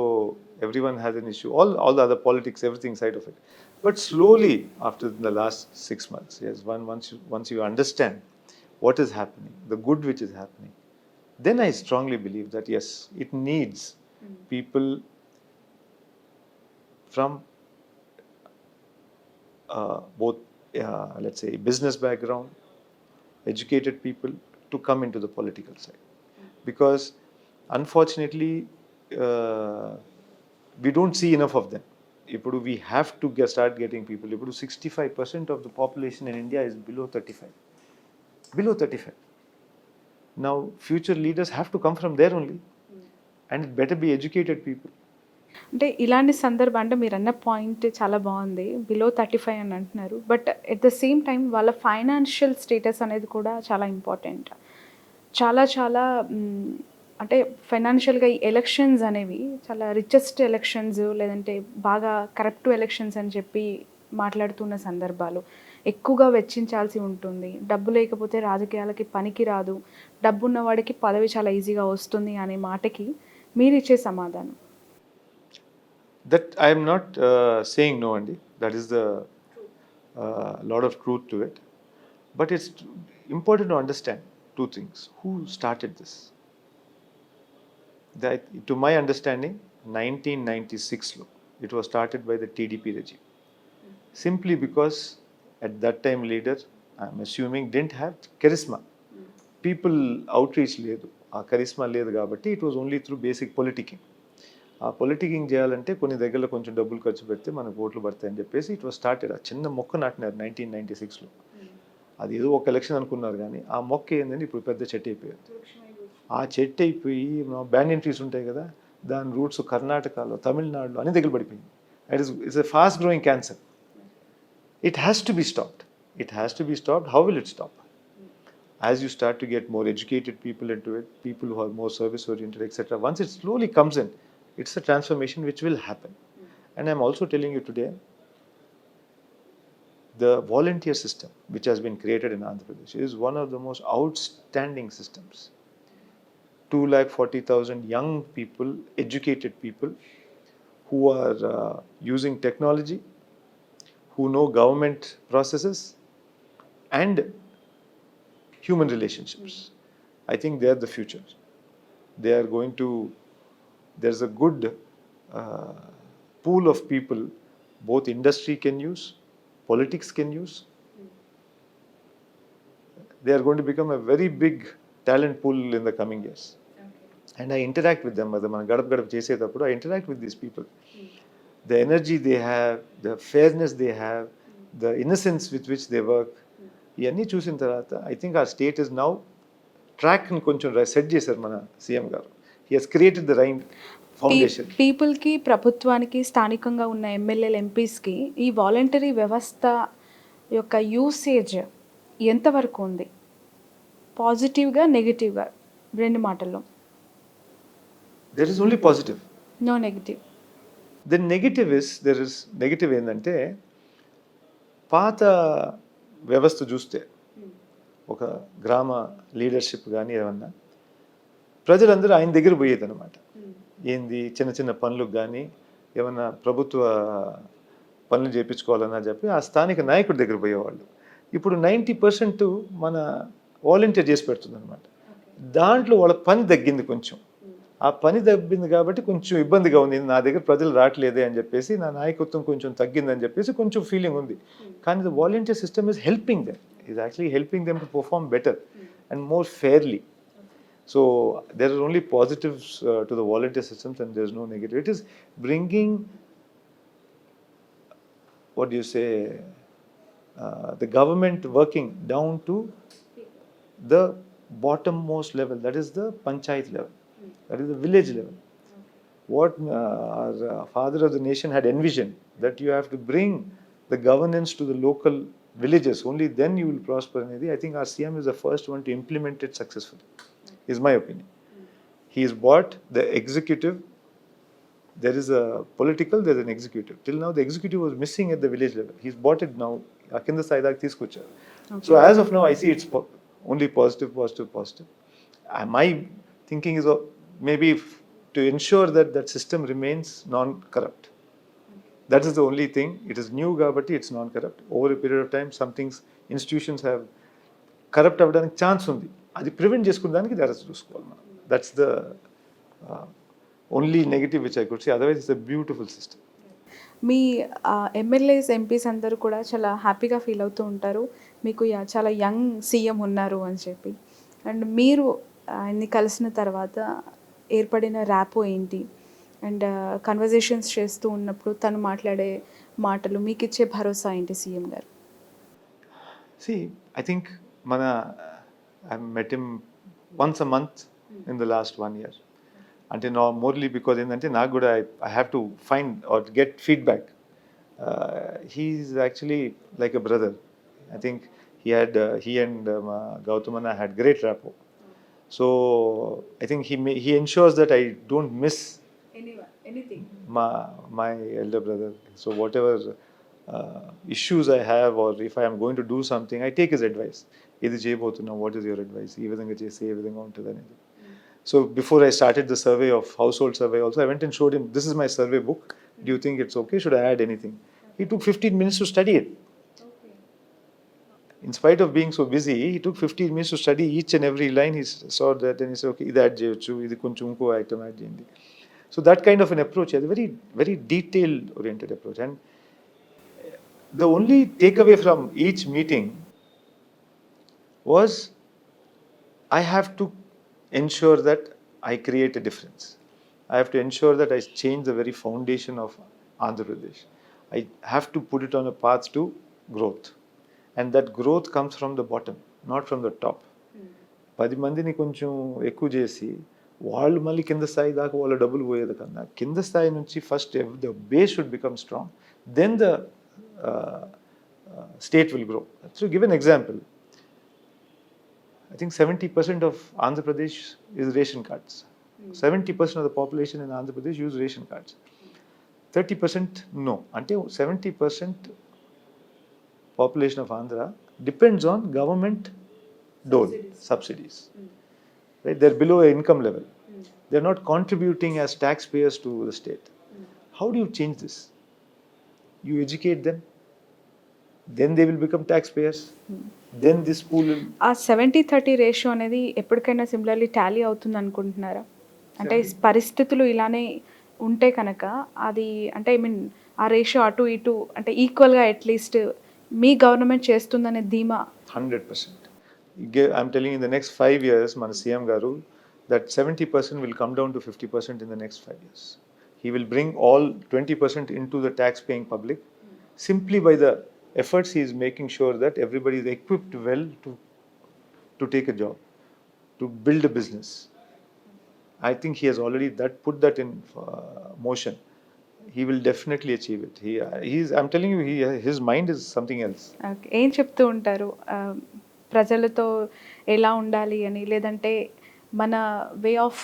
everyone has an issue, all the other politics, everything side of it. But slowly, after the last 6 months, yes, once you understand what is happening, the good which is happening, then I strongly believe that yes, it needs people from both, let's say, business background, educated people to come into the political side. Because unfortunately, we don't see enough of them. Ipudu we have to start getting people. Ipudu 65% of the population in India is below 35. Below 35. Now, future leaders have to come from there only, and it better be educated people. అంటే ఇలాంటి సందర్భం అంటే మీరు అన్న point చాలా బాగుంది, below 35 అని అంటున్నారు. But at the same time వాళ్ళ ఫైనాన్షియల్ స్టేటస్ అనేది కూడా చాలా ఇంపార్టెంట్. చాలా చాలా అంటే ఫైనాన్షియల్గా ఈ ఎలక్షన్స్ అనేవి చాలా రిచెస్ట్ ఎలక్షన్స్, లేదంటే బాగా కరప్ట్ ఎలక్షన్స్ అని చెప్పి మాట్లాడుతున్న సందర్భాలు, ఎక్కువగా వెచ్చించాల్సి ఉంటుంది, డబ్బు లేకపోతే రాజకీయాలకి పనికి రాదు, డబ్బు ఉన్నవాడికి పదవి చాలా ఈజీగా వస్తుంది అనే మాటకి మీరు ఇచ్చే సమాధానం? That I am not saying no, Andy. That is the lot of truth to it. But it's important to understand two things. Who started this? That, to my understanding, 1996 lo, it was started by the TDP regime. Simply because at that time leader, I'm assuming, didn't have charisma. People outreach లేదు, ఆ charisma లేదు కాబట్టి it was only through basic politicking. ఆ పొలిటికింగ్ చేయాలంటే కొన్ని దగ్గరలో కొంచెం డబ్బులు ఖర్చు పెడితే మనకు ఓట్లు పడతాయని చెప్పేసి ఇట్ వాస్ స్టార్టెడ్. ఆ చిన్న మొక్క నాటినారు 1996లో. అది ఏదో ఒక ఎలక్షన్ అనుకున్నారు, కానీ ఆ మొక్క ఏంటంటే ఇప్పుడు పెద్ద చెట్టు అయిపోయింది. ఆ చెట్టు అయిపోయి బ్యానియన్ ట్రీస్ ఉంటాయి కదా, దాని రూట్స్ కర్ణాటకలో, తమిళనాడులో అన్ని దగ్గర పడిపోయింది. It's a fast growing cancer. It has to be stopped. It has to be stopped. How will it stop? As you start to get more educated people into it, people who are more service oriented, etc. Once it slowly comes in, it's a transformation which will happen. And I'm also telling you today, the volunteer system which has been created in Andhra Pradesh is one of the most outstanding systems. 240,000 young people, educated people, who are using technology, who know government processes, and human relationships. I think they are the future. They are going to, there's a good uh, pool of people, both industry can use, politics can use. They are going to become a very big talent pool in the coming years. And I interact with them. అది మనం గడప గడప చేసేటప్పుడు I interact with these people. The energy they have, the fairness they have, the innocence with which they work, ఇవన్నీ చూసిన తర్వాత I think our state is now ట్రాక్ని కొంచెం set చేశారు మన సీఎం గారు. He has created the right foundation. పీపుల్కి, ప్రభుత్వానికి, స్థానికంగా ఉన్న ఎమ్మెల్యేలు, ఎంపీస్కి ఈ వాలంటరీ వ్యవస్థ యొక్క యూసేజ్ ఎంతవరకు ఉంది? పాజిటివ్గా, నెగిటివ్గా, రెండు మాటల్లో. There is only positive. No negative. The negative is, there is negative ఏంటంటే పాత వ్యవస్థ చూస్తే ఒక గ్రామ లీడర్షిప్ కానీ ఏమన్నా ప్రజలందరూ ఆయన దగ్గర పోయేది అనమాట. ఏంది చిన్న చిన్న పనులకు కానీ ఏమన్నా ప్రభుత్వ పనులు చేయించుకోవాలన్నా చెప్పి ఆ స్థానిక నాయకుడి దగ్గర పోయేవాళ్ళు. ఇప్పుడు 90% మన వాలంటీర్ చేసి పెడుతుంది అనమాట. దాంట్లో వాళ్ళ పని తగ్గింది కొంచెం. ఆ పని తగ్గింది కాబట్టి కొంచెం ఇబ్బందిగా ఉంది, నా దగ్గర ప్రజలు రావట్లేదే అని చెప్పేసి, నా నాయకత్వం కొంచెం తగ్గిందని చెప్పేసి కొంచెం ఫీలింగ్ ఉంది. కానీ the volunteer system is helping them, is actually helping them to perform better and more fairly. So there are only positives to the volunteer systems and there is no negative. It is bringing, what do you say, the government working down to the bottommost level, that is the panchayat level, that is the village level. What our father of the nation had envisioned, that you have to bring the governance to the local villages, only then you will prosper. I think our CM is the first one to implement it successfully, is my opinion. He has bought the executive. There is a political, there is an executive. Till now the executive was missing at the village level. He's bought it now. Akinda Saidak తీసుకొచ్చారు. So as of now I see it's only positive. My thinking is maybe to ensure that that system remains non-corrupt. That is the only thing. It is new కాబట్టి it's non-corrupt. Over a period of time some things, institutions have corrupt అవ్వడానికి chance ఉంది. అది prevent చేసుకునేదానికి జాగ్రత్త చూసుకోవాలి మనం. That's the only negative which I could see. Otherwise it's a beautiful system. మీ MLAs, MPs అందరూ కూడా చాలా హ్యాపీగా ఫీల్ అవుతూ ఉంటారు, మీకు చాలా యంగ్ సీఎం ఉన్నారు అని చెప్పి. అండ్ మీరు ఆయన్ని కలిసిన తర్వాత ఏర్పడిన ర్యాపో ఏంటి? అండ్ కన్వర్జేషన్స్ చేస్తూ ఉన్నప్పుడు తను మాట్లాడే మాటలు, మీకు ఇచ్చే భరోసా ఏంటి సీఎం గారు? See, I think I've met him once a month in the last 1 year. అంటే మోర్లీ బికాజ్ ఏంటంటే నాకు కూడా I have to find or get feedback. He's actually like a brother. I think he and Gautamana had great rapport. So I think he ensures that I don't miss anything. My elder brother. So whatever issues I have, or if I am going to do something, I take his advice. ఇది చేయబోతున్నావు, what is your advice, ఈ విధంగా చేసి ఏ విధంగా ఉంటుంది అనేది. So before I started the survey of house hold survey also, I went and showed him, this is my survey book, do you think it's okay, should I add anything? He took 15 minutes to study it. In spite of being so busy, he took 15 minutes to study each and every line. He saw that and he said, okay, ఇది add చేయొచ్చు, ఇది కొంచెం ఇంకో item add చేయండి. So that kind of an approach, a very, very detailed oriented approach. And the only takeaway from each meeting was, I have to ensure that I create a difference. I have to ensure that I change the very foundation of Andhra Pradesh. I have to put it on a path to growth. And that growth comes from the bottom, not from the top. 10 మందిని కొంచెం ఎక్కువ చేసి వాళ్ళు మళ్ళీ కింద స్థాయి దాకా వాళ్ళ డబ్బులు పోయేది కన్నా, కింద స్థాయి నుంచి first the base should become strong, then the state will grow. To give an example, I think 70% of Andhra Pradesh is ration cards. 70% of the population in Andhra Pradesh use ration cards. 30% no. Until 70% population of Andhra depends on government dole, subsidies. Right? They're below an income level. They're not contributing as taxpayers to the state. How do you change this? You educate them. then they will become taxpayers. Then this pool will ఆ 70-30 ratio అనేది ఎప్పటికైనా similarly Tally అవుతుంది అనుకుంటున్నారా? అంటే పరిస్థితులు ఇలానే ఉంటే కనుక అది అంటే ఐ మీన్ ఆ రేషియో అటు ఇటు అంటే ఈక్వల్గా అట్లీస్ట్ మీ గవర్నమెంట్ చేస్తుందనే ధీమా 100%. I'm telling you, in the next 5 years, మన CM గారు, that 70% will come down to 50% in the next 5 years. He will bring all 20% into the tax-paying public simply by the efforts he is making sure that everybody is equipped well to take a job, to build a business. I think he has already put that in motion. He will definitely achieve it. I'm telling you, his mind is something else. Okay. ఏం చెప్తూ ఉంటారు? ప్రజలతో ఎలా ఉండాలి అని, లేదంటే మన way of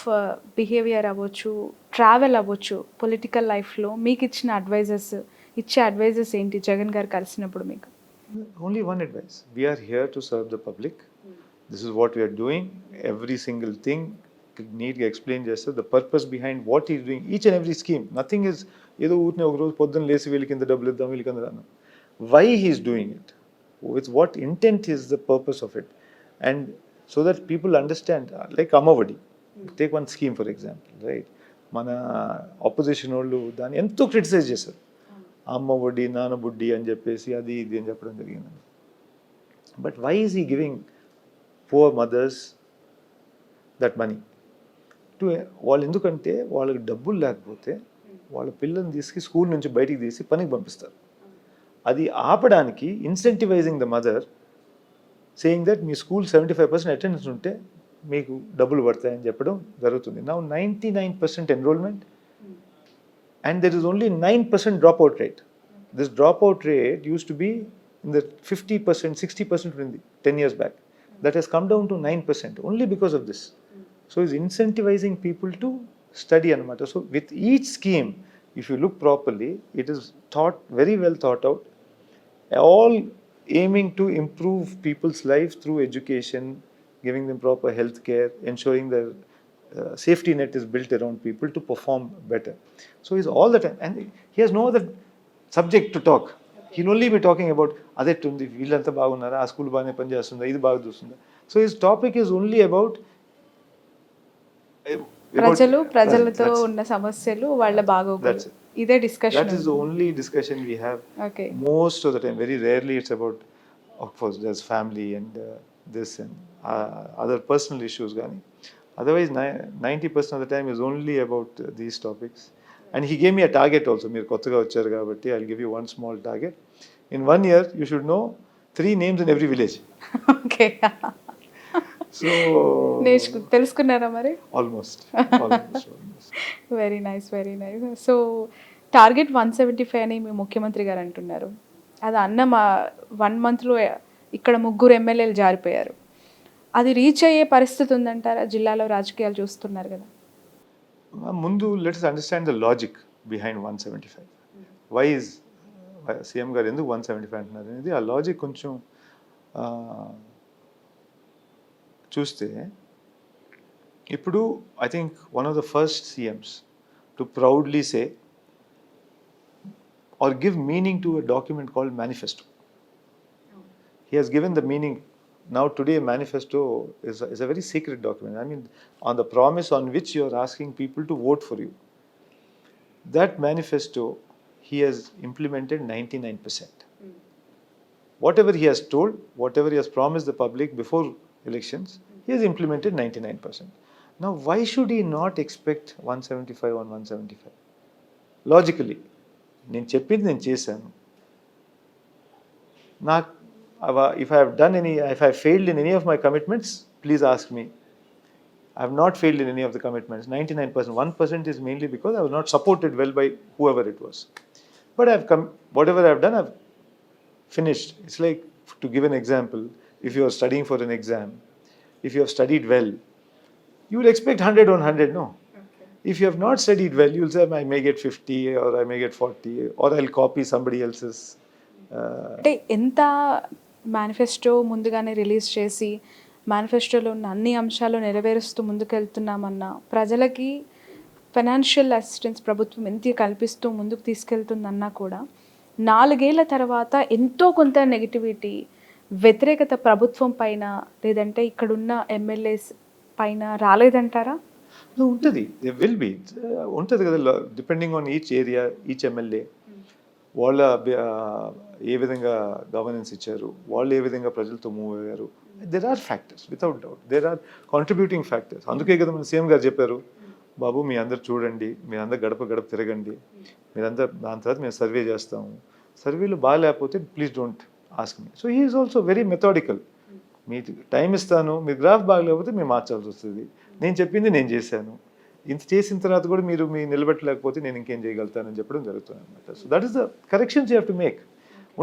behaviour అవ్వచ్చు, ట్రావెల్ అవ్వచ్చు, పొలిటికల్ లైఫ్లో మీకు ఇచ్చిన ఇచ్చే అడ్వైజెస్ ఏంటి జగన్ గారు కలిసినప్పుడు మీకు? Only one advice. We are here to serve the public. This is what we are doing. Every single thing neatly explain చేస్తారు. The purpose behind what he is doing, each and every scheme. Nothing is ఏదో ఊరినే ఒక రోజు పొద్దున్న లేసి వీళ్ళకి ఇంత డబ్బులు ఇద్దాం వీళ్ళకి ఇంత రాను. Why he is doing it? With what intent is the purpose of it? And so that people understand, like Amavadi. Take one scheme for example, right? మన ఆపోజిషన్ వాళ్ళు దాన్ని ఎంతో క్రిటిసైజ్ చేశారు. అమ్మ వడ్డీ నాన్న బుడ్డి అని చెప్పేసి అది ఇది అని చెప్పడం జరిగింది. But why is he giving poor mothers that money to వాళ్ళు? ఎందుకంటే వాళ్ళకి డబ్బులు లేకపోతే వాళ్ళ పిల్లల్ని తీసుకు స్కూల్ నుంచి బయటికి తీసి పనికి పంపిస్తారు. అది ఆపడానికి incentivising the mother, saying that మీ స్కూల్ 75% అటెండెన్స్ ఉంటే మీకు డబ్బులు పడతాయని చెప్పడం జరుగుతుంది. Now 99% enrolment and there is only 9% dropout rate. This dropout rate used to be in the 50%, 60% in the 10 years back. That has come down to 9% only because of this. So it's incentivizing people to study anamata. So with each scheme, if you look properly, it is very well thought out, all aiming to improve people's life through education, giving them proper health care, ensuring their safety net is built around people to perform better. So he's all the time, and he has no other subject to talk. He'll only be talking about అదే ఉంది వీళ్ళంతా బాగున్నారా, ఆ school బాగానే పనిచేస్తుందా, ఇది బాగా చూస్తుందా. So his topic is only about ప్రజలతో ఉన్న సమస్యలు వాళ్ళ బాగోగులు. ఇదే discussion. That is the only discussion we have. Okay. Most of the time, very rarely it's about, of course, there's family and this and other personal issues gani. Otherwise 90% of the time is only about these topics. And he gave me a target also. Meer kottaga vacharu kabatti I'll give you one small target. In 1 year you should know 3 names in every village. Okay. So తెలుసుకున్నారా మరి? almost. Very nice, very nice. So target 175 అని మీ ముఖ్యమంత్రి గారు అంటున్నారు. అది అన్న 1 మంత్లో ఇక్కడ 3 ఎమ్మెల్యేలు జారిపోయారు. అది రీచ్ అయ్యే పరిస్థితి ఉందంటారా? జిల్లాలో రాజకీయాలు చూస్తున్నారు కదా. ముందు let's understand the logic behind 175. Why is CM గారు ఎందుకు 175 అంటున్నారు అనేది ఆ లాజిక్ కొంచెం చూస్తే, ఇప్పుడు I think one of the first CMs to proudly say or give meaning to a document called manifesto. He has given the meaning. Now today manifesto is a very secret document. I mean, on the promise on which you are asking people to vote for you. That manifesto he has implemented 99%. Whatever he has told, whatever he has promised the public before elections, he has implemented 99%. Now why should he not expect 175 on 175? Logically, నేను చెప్పింది నేను చేశాను. నాకు if I have failed in any of my commitments, please ask me. I have not failed in any of the commitments. 99%. 1% is mainly because I was not supported well by whoever it was. But whatever I have done, I have finished. It's like, to give an example, if you are studying for an exam, if you have studied well, you will expect 100 on 100, no? If you have not studied well, you will say, I may get 50 or I may get 40 or I'll copy somebody else's. అంటే ఎంత manifesto ముందుగానే release చేసి మేనిఫెస్టోలో ఉన్న అన్ని అంశాలు నెరవేరుస్తూ ముందుకెళ్తున్నామన్నా, ప్రజలకి ఫైనాన్షియల్ అసిస్టెన్స్ ప్రభుత్వం ఎంత కల్పిస్తూ ముందుకు తీసుకెళ్తుందన్నా కూడా 4 ఏళ్ల తర్వాత ఎంతో కొంత నెగటివిటీ, వ్యతిరేకత ప్రభుత్వం పైన లేదంటే ఇక్కడున్న ఎమ్మెల్యేస్ పైన రాలేదంటారా? ఉంటుంది. Will be. ఉంటది కదా! Depending on each area, each MLA. వాళ్ళ ఏ విధంగా గవర్నెన్స్ ఇచ్చారు, వాళ్ళు ఏ విధంగా ప్రజలతో మూవ్ అయ్యారు. There are factors without doubt. There are contributing factors. అందుకే కదా మన సీఎం గారు చెప్పారు, బాబు మీ అందరు చూడండి, మీరందరూ గడప గడప తిరగండి, మీరందరూ దాని తర్వాత మేము సర్వే చేస్తాము. సర్వేలు బాగాలేకపోతే please don't ask me. So he is also very methodical. మీకు టైం ఇస్తాను, మీ గ్రాఫ్ బాగలేకపోతే మేము మార్చాల్సి వస్తుంది. నేను చెప్పింది నేను చేశాను. ఇంత చేసిన తర్వాత కూడా మీరు నిలబెట్టలేకపోతే నేను ఇంకేం చేయగలుగుతానని చెప్పడం జరుగుతుంది అనమాట. So that is the corrections you have to make.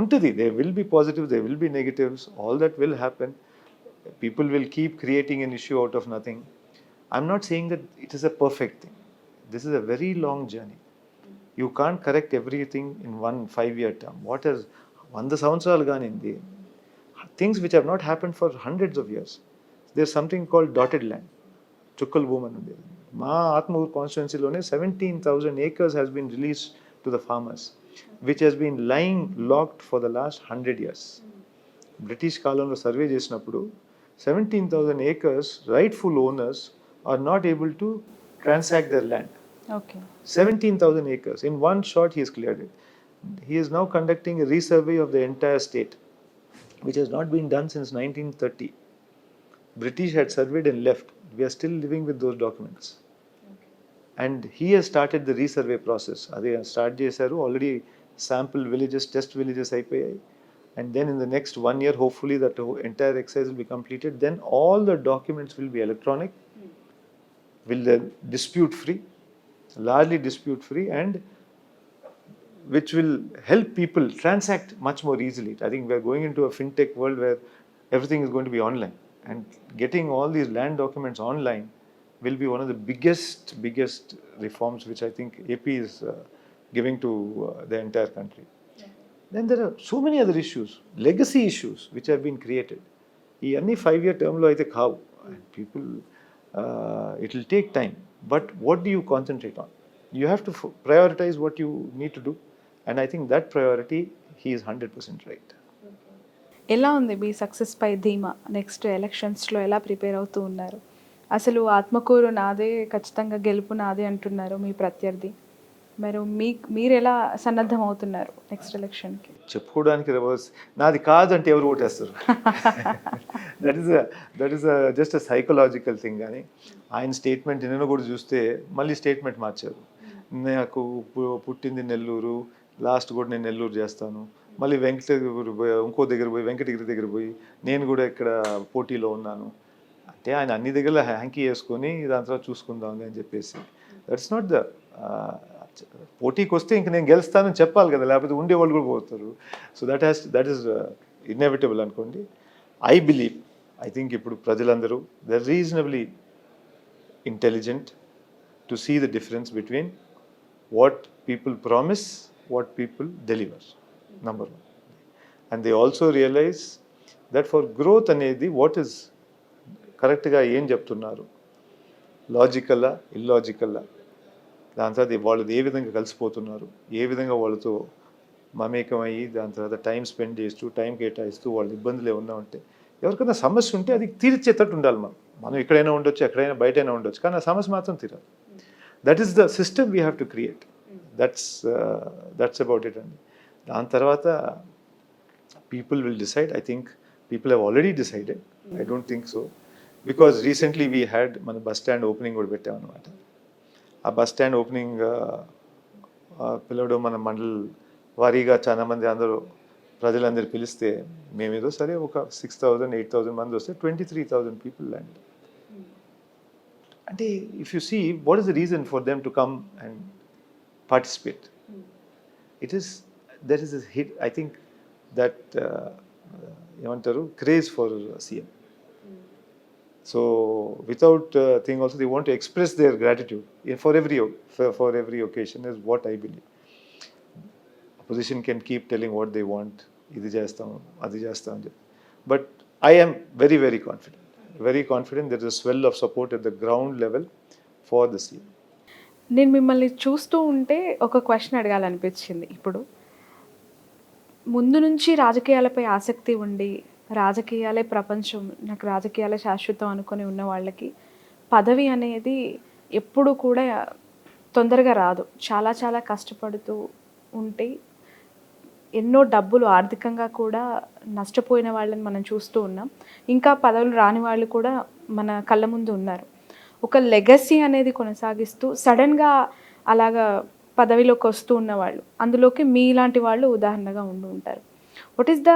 ఉంటుంది, they will be positives, they will be negatives, all that will happen. People will keep creating an issue out of nothing. I'm not saying that it is a perfect thing. This is a very long journey. You can't correct everything in one 5-year term. What has 100 సంవత్సరాలు కానింది, things which have not happened for hundreds of years. There's something called dotted land. చుక్కల భూమి అని ఉంది. మా Atmur కాన్స్టిట్యున్సీలోనే 17,000 acres has been released to the farmers, which has been lying locked for the last 100 years. British కాలంలో survey చేసినప్పుడు 17,000 acres rightful owners are not able to transact their land. Okay. 17,000 acres. In one shot he has cleared it. He is now conducting a resurvey of the entire state, which has not been done since 1930. British had surveyed and left. We are still living with those documents. And he has started the resurvey process. అదే start చేశారు. Already sample villages, test villages అయిపోయాయి. And then in the next 1 year, hopefully that entire exercise will be completed. Then all the documents will be electronic, will dispute free, largely dispute free, and which will help people transact much more easily. I think we are going into a fintech world where everything is going to be online, and getting all these land documents online will be one of the biggest reforms which I think AP is giving to the entire country. Then there are so many other issues, legacy issues which have been created. ఈ అన్ని 5-year termలో అయితే కావు. People, it will take time. But what do you concentrate on? You have to prioritize what you need to do. And I think that priority, he is 100% right. ఎలా ఉంది మీ success పై ధీమా? Next ఎలక్షన్స్లో ఎలా prepare అవుతూ ఉన్నారు? అసలు ఆత్మకూరు నాదే, ఖచ్చితంగా గెలుపు నాదే అంటున్నారు మీ ప్రత్యర్థి. మరి మీరు ఎలా సన్నద్ధం అవుతున్నారు నెక్స్ట్ ఎలక్షన్కి? చెప్పుకోవడానికి నాది కాదంటే ఎవరు ఓటేస్తారు? That is just a psychological thing. కానీ ఆయన స్టేట్మెంట్ నిన్న కూడా చూస్తే మళ్ళీ స్టేట్మెంట్ మార్చారు. నాకు పుట్టింది నెల్లూరు, లాస్ట్ కూడా నేను నెల్లూరు చేస్తాను, మళ్ళీ ఇంకో దగ్గర పోయి వెంకటగిరి దగ్గర పోయి నేను కూడా ఇక్కడ పోటీలో ఉన్నాను అంటే ఆయన అన్ని దగ్గర హ్యాంకీ వేసుకొని దాని తర్వాత చూసుకుందాం అని చెప్పేసి, దట్స్ నాట్ ద పోటీకి వస్తే ఇంక నేను గెలుస్తానని చెప్పాలి కదా, లేకపోతే ఉండేవాళ్ళు కూడా పోతారు. సో దట్ ఈస్ ఇన్ఎవిటబుల్ అనుకోండి. ఐ థింక్ ఇప్పుడు ప్రజలందరూ they are reasonably intelligent to see the difference between what people promise, what people deliver, number 1. And they also realise that for growth అనేది వాట్ ఈస్ కరెక్ట్గా ఏం చెప్తున్నారు, లాజికల్లా ఇల్లాజికల్లా, దాని తర్వాత వాళ్ళు ఏ విధంగా కలిసిపోతున్నారు, ఏ విధంగా వాళ్ళతో మమేకమయ్యి దాని తర్వాత టైం స్పెండ్ చేస్తూ టైం కేటాయిస్తూ వాళ్ళ ఇబ్బందులు ఏమన్నా ఉంటే, ఎవరికైనా సమస్య ఉంటే అది తీర్చేటట్టు ఉండాలి. మనం ఎక్కడైనా ఉండొచ్చు, ఎక్కడైనా బయటైనా ఉండొచ్చు, కానీ ఆ సమస్య మాత్రం తీరాలి. That is the system we have to create. That's about it అండి. దాని తర్వాత people will decide. I think people have already decided. I don't think so, because recently we had మన బస్ స్టాండ్ ఓపెనింగ్ కూడా పెట్టామన్నమాట. ఆ bus stand opening పిలవడం మన మండల్ వారీగా చాలామంది అందరూ ప్రజలందరూ పిలిస్తే మేమేదో సరే ఒక 6,000 8,000 మంది వస్తే 23,000 పీపుల్ ల్యాండ్. అంటే if you see what is the reason for them to come and participate, it is that is hit. I think that ఏమంటారు craze for CM. So without thing also they want to express their gratitude for every occasion is what I believe. Opposition can keep telling what they want, idi chestam adi chestam ani, but I am very confident there is a swell of support at the ground level for the CM. నేను మిమ్మల్ని చూస్తూ ఉంటే ఒక question అడగాలనిపించింది. ఇప్పుడు ముందు నుంచి రాజకీయాలపై ఆసక్తి ఉండి, రాజకీయాలే ప్రపంచం, నాకు రాజకీయాలే శాశ్వతం అనుకుని ఉన్న వాళ్ళకి పదవి అనేది ఎప్పుడు కూడా తొందరగా రాదు. చాలా చాలా కష్టపడుతూ ఉంటే ఎన్నో డబ్బులు ఆర్థికంగా కూడా నష్టపోయిన వాళ్ళని మనం చూస్తూ ఉన్నాం. ఇంకా పదవులు రాని వాళ్ళు కూడా మన కళ్ళ ముందు ఉన్నారు. ఒక లెగసీ అనేది కొనసాగిస్తూ సడన్‌గా అలాగా పదవిలోకి వస్తూ ఉన్నవాళ్ళు. అందులోకి మీలాంటి వాళ్ళు ఉదాహరణగా ఉండి ఉంటారు. వాట్ ఈస్ ద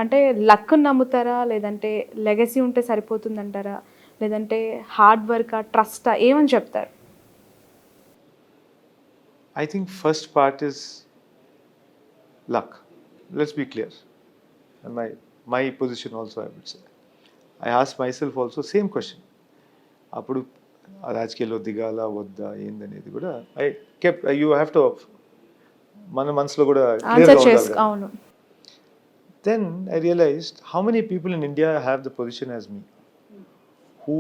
అంటే లక్‌ని నమ్ముతారా? లేదంటే లెగసీ ఉంటే సరిపోతుందంటారా? లేదంటే హార్డ్ వర్కా? ట్రస్టా? ఏమని చెప్తారు? I think first part is luck. Let's be clear. And my position also, I would say. I asked myself also same question. అప్పుడు రాజకీయాల్లో దిగాల వద్దా ఏందనేది కూడా I kept you have to మన మనసులో కూడా ఆన్సర్ క్లియర్గా ఉండాలి కదా. అవును. Then I realized how many people in India have the position as me, who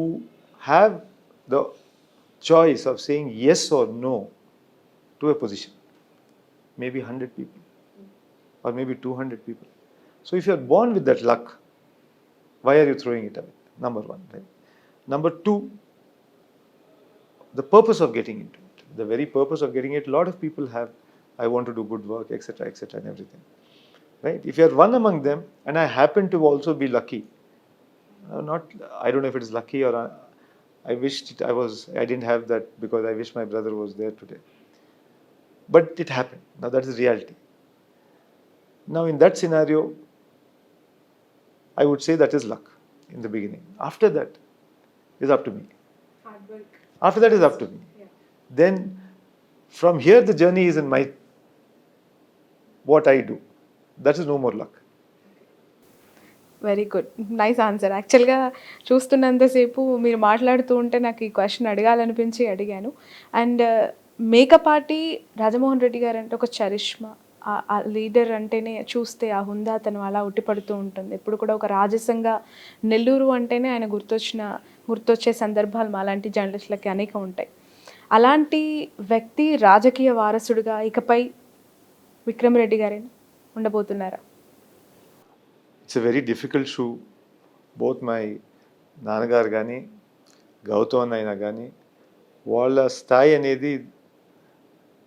have the choice of saying yes or no to a position. Maybe 100 people or maybe 200 people. So if you are born with that luck, why are you throwing it away? Number one, right? Number two, the purpose of getting into it. The very purpose of getting it, a lot of people have, I want to do good work, etc., and everything. Right? If you are one among them, and I happen to also be lucky, not, I don't know if it is lucky or I wished it, I didn't have that because I wish my brother was there today. But it happened. Now that is reality. Now in that scenario, I would say that is luck in the beginning. After that is up to me. Hard work. After that is up to me. Then from here the journey is in my what I do. That is no more luck. Very good. Nice answer. యాక్చువల్‌గా చూస్తున్నంతసేపు మీరు మాట్లాడుతూ ఉంటే నాకు ఈ question అడగాలనిపించి అడిగాను. And Mekapati Rajamohan Reddy guarantee ఒక charisma. ఆ leader అంటేనే చూస్తే ఆ హుందాతనం అలా ఉట్టిపడుతూ ఉంటుంది. ఎప్పుడు కూడా ఒక రాజసంగా నెల్లూరు అంటేనే ఆయన గుర్తొచ్చే సందర్భాలు మాలాంటి జర్నలిస్టులకి అనేకం ఉంటాయి. అలాంటి వ్యక్తి రాజకీయ వారసుడిగా ఇకపై విక్రమ్ రెడ్డి గారేనా ఉండబోతున్నారా? It's a very difficult shoe. Both my నాన్నగారు కానీ గౌతమ్ అన్న అయినా కానీ వాళ్ళ స్థాయి అనేది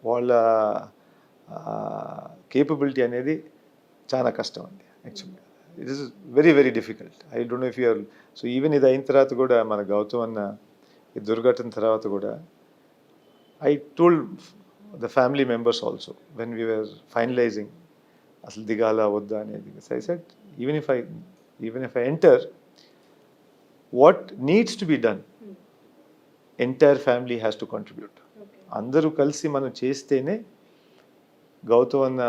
వాళ్ళ కేపబిలిటీ అనేది చాలా కష్టం అండి యాక్చువల్గా. It is very very difficult. I don't know if you're. So even ఇది అయిన తర్వాత కూడా మన గౌతమ్ అన్న ఈ దుర్ఘటన తర్వాత కూడా I told the family members also when we were finalising అసలు దిగాల వద్దా అనేది. I said even if I enter, what needs to be done, entire family has to contribute. అందరూ కలిసి మనం చేస్తేనే గౌతమ్ అన్న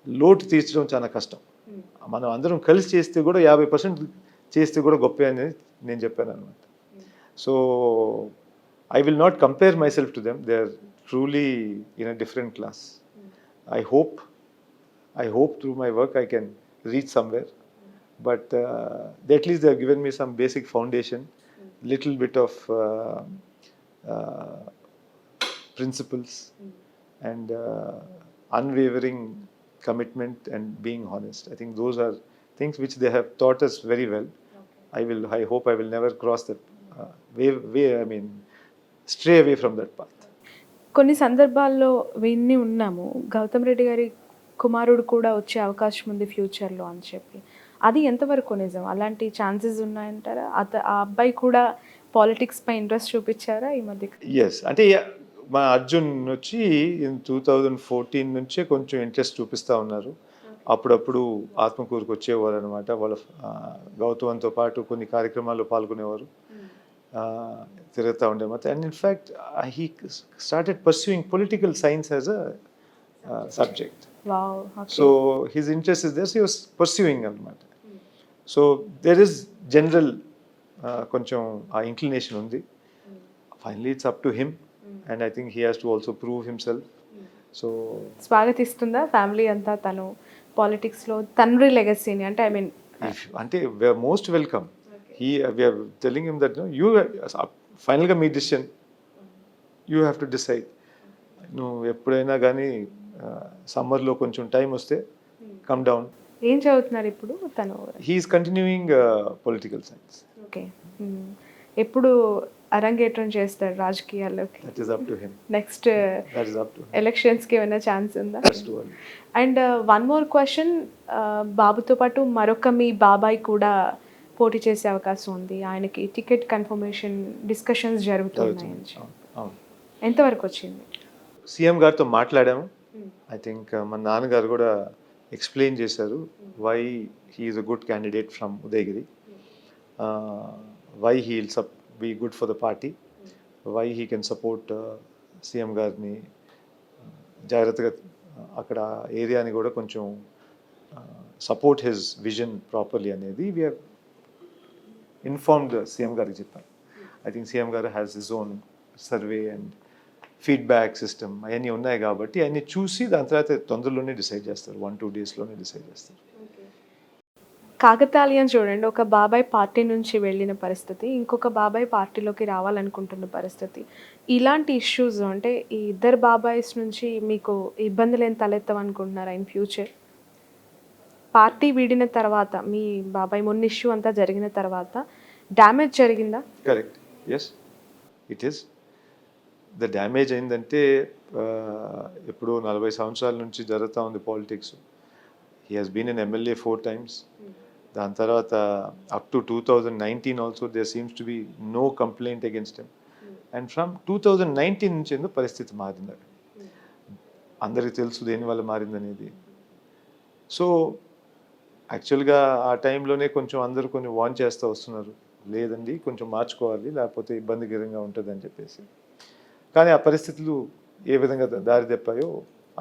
లోటు తీర్చడం చాలా కష్టం. మనం అందరం కలిసి చేస్తే కూడా 50% చేస్తే కూడా గొప్ప అనేది నేను చెప్పాను అనమాట. So I will not compare my self to them. They are truly in a different class. I hope through my work I can reach somewhere. But at least they have given me some basic foundation, little bit of principles, and unwavering commitment and being honest. I think those are things which they have taught us very well. I hope I will never cross that stray away from that path. కొన్ని సందర్భాల్లో విని ఉన్నాము, గౌతమ్ రెడ్డి గారి కుమారుడు కూడా వచ్చే అవకాశం ఉంది ఫ్యూచర్లో అని చెప్పి. అది ఎంతవరకు నిజం? అలాంటి ఛాన్సెస్ ఉన్నాయంటారా? ఆ అబ్బాయి కూడా పాలిటిక్స్ పై ఇంట్రెస్ట్ చూపించారా ఈ మధ్య? ఎస్, అంటే మా అర్జున్ వచ్చి 2014 నుంచే కొంచెం ఇంట్రెస్ట్ చూపిస్తూ ఉన్నారు. అప్పుడప్పుడు ఆత్మకూరుకు వచ్చేవారు అనమాట. వాళ్ళ గౌతమ్తో పాటు కొన్ని కార్యక్రమాల్లో పాల్గొనేవారు, తిరుగుతూ ఉండేమాట. And in fact he started pursuing political science as a subject. So his interest is there, so he was pursuing అనమాట. సో దేర్ ఇస్ జనరల్ కొంచెం ఆ ఇంక్లినేషన్ ఉంది. Finally it's up to him, and I think he has to also prove himself. సో స్వాగతిస్తుందా family అంతా తను పాలిటిక్స్లో తండ్రి లెగసీని? అంటే ఐ మీన్ అంటే we are most welcome. We are telling him that, no, you finally me decision, you have to decide. నువ్వు ఎప్పుడైనా కానీ సమ్మర్లో కొంచెం టైం వస్తే కమ్ డౌన్. ఏం చదువుతున్నారు ఇప్పుడు తను? He is continuing political science. Okay. ఎప్పుడు అరంగేట్రం చేస్తాడు రాజకీయాల్లోకి? That is up to him. Next that is up to him. ఎలక్షన్స్కి ఏమైనా ఛాన్స్ ఉందా? That's to one. And one more question, బాబుతో పాటు మరొక మీ బాబాయ్ కూడా పోటీ చేసే అవకాశం ఉంది. ఆయనకి టికెట్ కన్ఫర్మేషన్ డిస్కషన్స్ జరుగుతున్నాయి. అవును. ఎంతవరకు వచ్చింది? సీఎం గారితో మాట్లాడాము. ఐ థింక్ మన నాన్నగారు కూడా ఎక్స్ప్లెయిన్ చేశారు why he is a good candidate from Udayagiri, why he will be good for the party, why he can support CM గారిని జాగ్రత్తగా అక్కడ ఏరియాని కూడా కొంచెం సపోర్ట్ హిజ్ విజన్ ప్రాపర్లీ అనేది వీఆర్ ఇన్ఫార్మ్డ్ సీఎం గారికి చెప్పాను. ఐ థింక్ సీఎం గారు has his own survey and feedback system అవన్నీ ఉన్నాయి కాబట్టి అన్నీ చూసి దాని తర్వాత తొందరలోనే డిసైడ్ చేస్తారు, 1-2 డేస్లోనే డిసైడ్ చేస్తారు. కాకతాళీయం చూడండి, ఒక బాబాయ్ పార్టీ నుంచి వెళ్ళిన పరిస్థితి, ఇంకొక బాబాయ్ పార్టీలోకి రావాలనుకుంటున్న పరిస్థితి. ఇలాంటి ఇష్యూస్ అంటే ఈ ఇద్దరు బాబాయ్స్ నుంచి మీకు ఇబ్బందులు ఏం తలెత్తవనుకుంటున్నారా ఇన్ ఫ్యూచర్? పార్టీ వీడిన తర్వాత మీ బాబాయ్ మొన్న ఇష్యూ అంతా జరిగిన తర్వాత డ్యామేజ్ జరిగిందా? Correct, yes it is. The damage అయిందంటే ఎప్పుడో 40 సంవత్సరాల నుంచి జరుగుతూ ఉంది politics. He has been an MLA 4 times. దాని తర్వాత up to 2019 also there seems to be no complaint against him. And from 2019 నుంచి ఎందుకు పరిస్థితి మారింది, అందరికీ తెలుసు దేనివల్ల మారిందనేది. సో యాక్చువల్గా ఆ టైంలోనే కొంచెం అందరూ కొంచెం వార్న్ చేస్తూ వస్తున్నారు, లేదండి కొంచెం మార్చుకోవాలి లేకపోతే ఇబ్బందికరంగా ఉంటుందని చెప్పేసి. కానీ ఆ పరిస్థితులు ఏ విధంగా దారి తెప్పాయో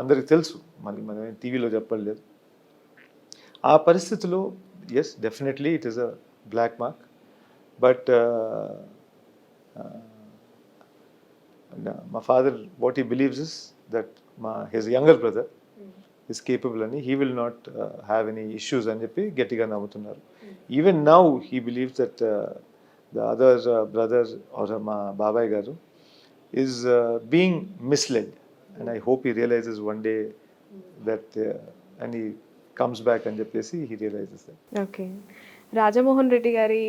అందరికి తెలుసు, మళ్ళీ మనం టీవీలో చెప్పలేదు. ఆ పరిస్థితిలో yes definitely it is a black mark, but మా father what he believes is that his younger brother is capable and he will not have any issues అని చెప్పి గట్టిగా నమ్ముతున్నారు. Even now he believes that the other brother or మా బాబాయ్ గారు is being misled and I hope he realizes one day that and he comes back అని చెప్పేసి he realizes that. Okay. Rajamohan Reddy గారి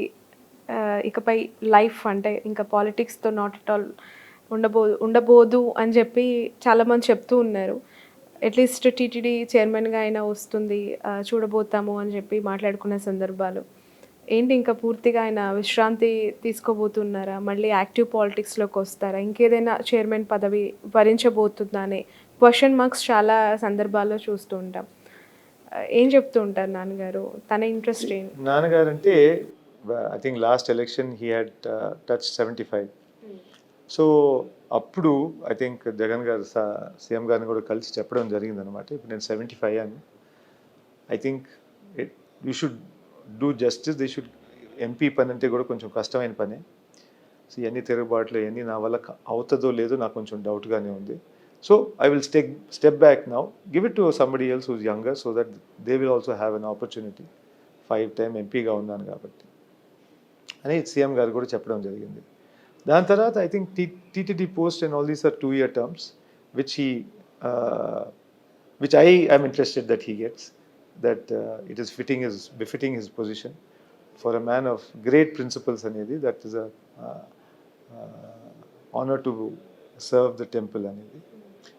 ఇకపై లైఫ్ అంటే ఇంకా పాలిటిక్స్తో నాట్ అట్ ఆల్ ఉండబోదు అని చెప్పి చాలామంది చెప్తూ ఉన్నారు. అట్లీస్ట్ టీటీడీ చైర్మన్గా అయినా వస్తుంది, చూడబోతాము అని చెప్పి మాట్లాడుకున్న సందర్భాలు ఏంటి? ఇంకా పూర్తిగా ఆయన విశ్రాంతి తీసుకోబోతున్నారా, మళ్ళీ యాక్టివ్ పాలిటిక్స్లోకి వస్తారా, ఇంకేదైనా చైర్మన్ పదవి భరించబోతుందా అనే క్వశ్చన్ మార్క్స్ చాలా సందర్భాల్లో చూస్తూ ఉంటాం. ఏం చెప్తూ ఉంటారు నాన్నగారు, తన ఇంట్రెస్ట్ ఏంటి? నాన్నగారు అంటే I think last election he had touch 75. So అప్పుడు ఐ థింక్ జగన్ గారు సీఎం గారిని కూడా కలిసి చెప్పడం జరిగిందనమాట, ఇప్పుడు నేను 75 అయ్యాను, I think you should do justice, they should. MP పని అంటే కూడా కొంచెం కష్టమైన పనే. సో ఇవన్నీ తిరుగుబాట్లు ఇవన్నీ నా వల్ల అవుతుందో లేదో నాకు కొంచెం డౌట్గానే ఉంది. So I will step back now, give it to somebody else who's younger so that they will also have an opportunity. 5 time ఎంపీగా ఉన్నాను కాబట్టి అని సీఎం గారు కూడా చెప్పడం జరిగింది. దాని తర్వాత I think TTD post and all these are 2-year terms which I am interested that he gets, that it is befitting his position for a man of great principles అనేది, that is a honor to serve the temple అనేది.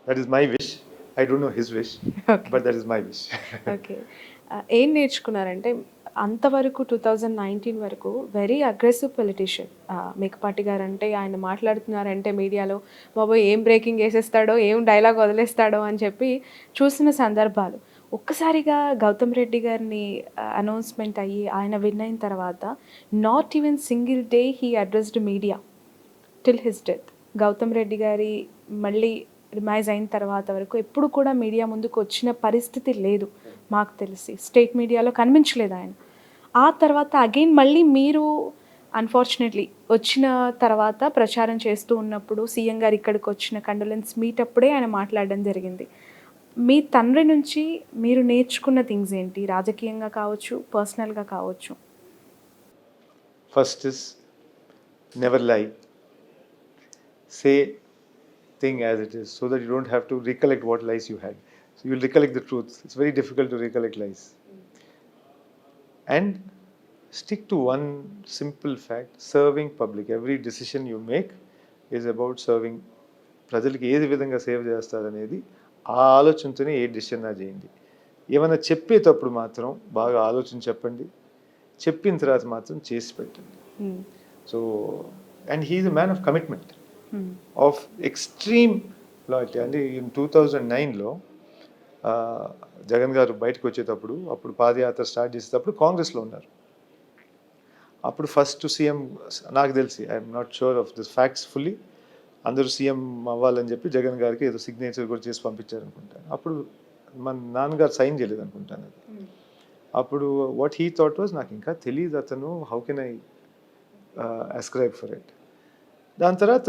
That is my wish. I don't know his wish, okay. But that is my wish. Okay. ఏం నేర్చుకున్నారంటే అంతవరకు 2019 వరకు very aggressive politician Mekapati గారు అంటే, ఆయన మాట్లాడుతున్నారంటే మీడియాలో బాబోయ్ ఏం బ్రేకింగ్ వేసేస్తాడో, ఏం డైలాగ్ వదిలేస్తాడో అని చెప్పి చూసిన సందర్భాలు. ఒక్కసారిగా గౌతమ్ రెడ్డి గారిని అనౌన్స్మెంట్ అయ్యి ఆయన విన్ అయిన తర్వాత not even single day he addressed media till his death. Gautam Reddy గారి మళ్ళీ రిమైజ్ అయిన తర్వాత వరకు ఎప్పుడు కూడా మీడియా ముందుకు వచ్చిన పరిస్థితి లేదు మాకు తెలిసి, స్టేట్ మీడియాలో కనిపించలేదు ఆయన. ఆ తర్వాత అగైన్ మళ్ళీ మీరు అన్ఫార్చునేట్లీ వచ్చిన తర్వాత ప్రచారం చేస్తూ ఉన్నప్పుడు సీఎం గారు ఇక్కడికి వచ్చిన కండోలెన్స్ మీట్ అప్పుడే ఆయన మాట్లాడడం జరిగింది. మీ తండ్రి నుంచి మీరు నేర్చుకున్న థింగ్స్ ఏంటి, రాజకీయంగా కావచ్చు, పర్సనల్గా కావచ్చు? ఫస్ట్ ఇస్ నెవర్ లై, సే thing as it is so that you don't have to recollect what lies you had. So you'll recollect the truth. It's very difficult to recollect lies. And stick to one simple fact: serving public. Every decision you make is about serving. ప్రజలకి ఏది విధంగా సేవ చేస్తారనేది ఆ ఆలోచనతోనే ఏ decision నా చేయండి. ఏమైనా చెప్పేటప్పుడు మాత్రం బాగా ఆలోచన చెప్పండి, చెప్పిన తర్వాత మాత్రం చేసి పెట్టండి. So and he is a man of commitment, of extreme loyalty. అంటే ఇన్ 2009లో జగన్ గారు బయటకు వచ్చేటప్పుడు, అప్పుడు పాదయాత్ర స్టార్ట్ చేసేటప్పుడు కాంగ్రెస్లో ఉన్నారు. అప్పుడు ఫస్ట్ సీఎం, నాకు తెలిసి I'm not sure of this facts fully, అందరూ సీఎం అవ్వాలని చెప్పి జగన్ గారికి ఏదో సిగ్నేచర్ కూడా చేసి పంపించారు అనుకుంటాను. అప్పుడు మన నాన్నగారు సైన్ చేయలేదు అనుకుంటాను అది. అప్పుడు వాట్ హీ థాట్ వాజ్, నాకు ఇంకా తెలియదు అతను, how can I ascribe for it. దాని తర్వాత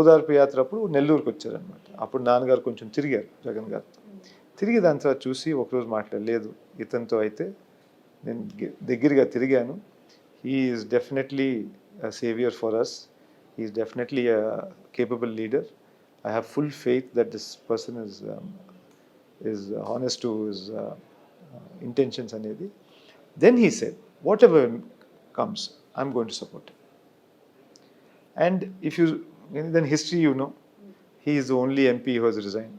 ఓదార్పు యాత్ర అప్పుడు నెల్లూరుకి వచ్చారనమాట. అప్పుడు నాన్నగారు కొంచెం తిరిగారు జగన్ గారితో. తిరిగి దాని తర్వాత చూసి ఒకరోజు మాట్లాడలేదు, ఇతనితో అయితే నేను దగ్గరగా తిరిగాను. He is definitely saviour for us. He is definitely a capable leader. I have full faith that this person is honest to his intentions అనేది. Then he said, whatever comes, I'm going to support him. And if you, then history you know, he is the only MP who has resigned.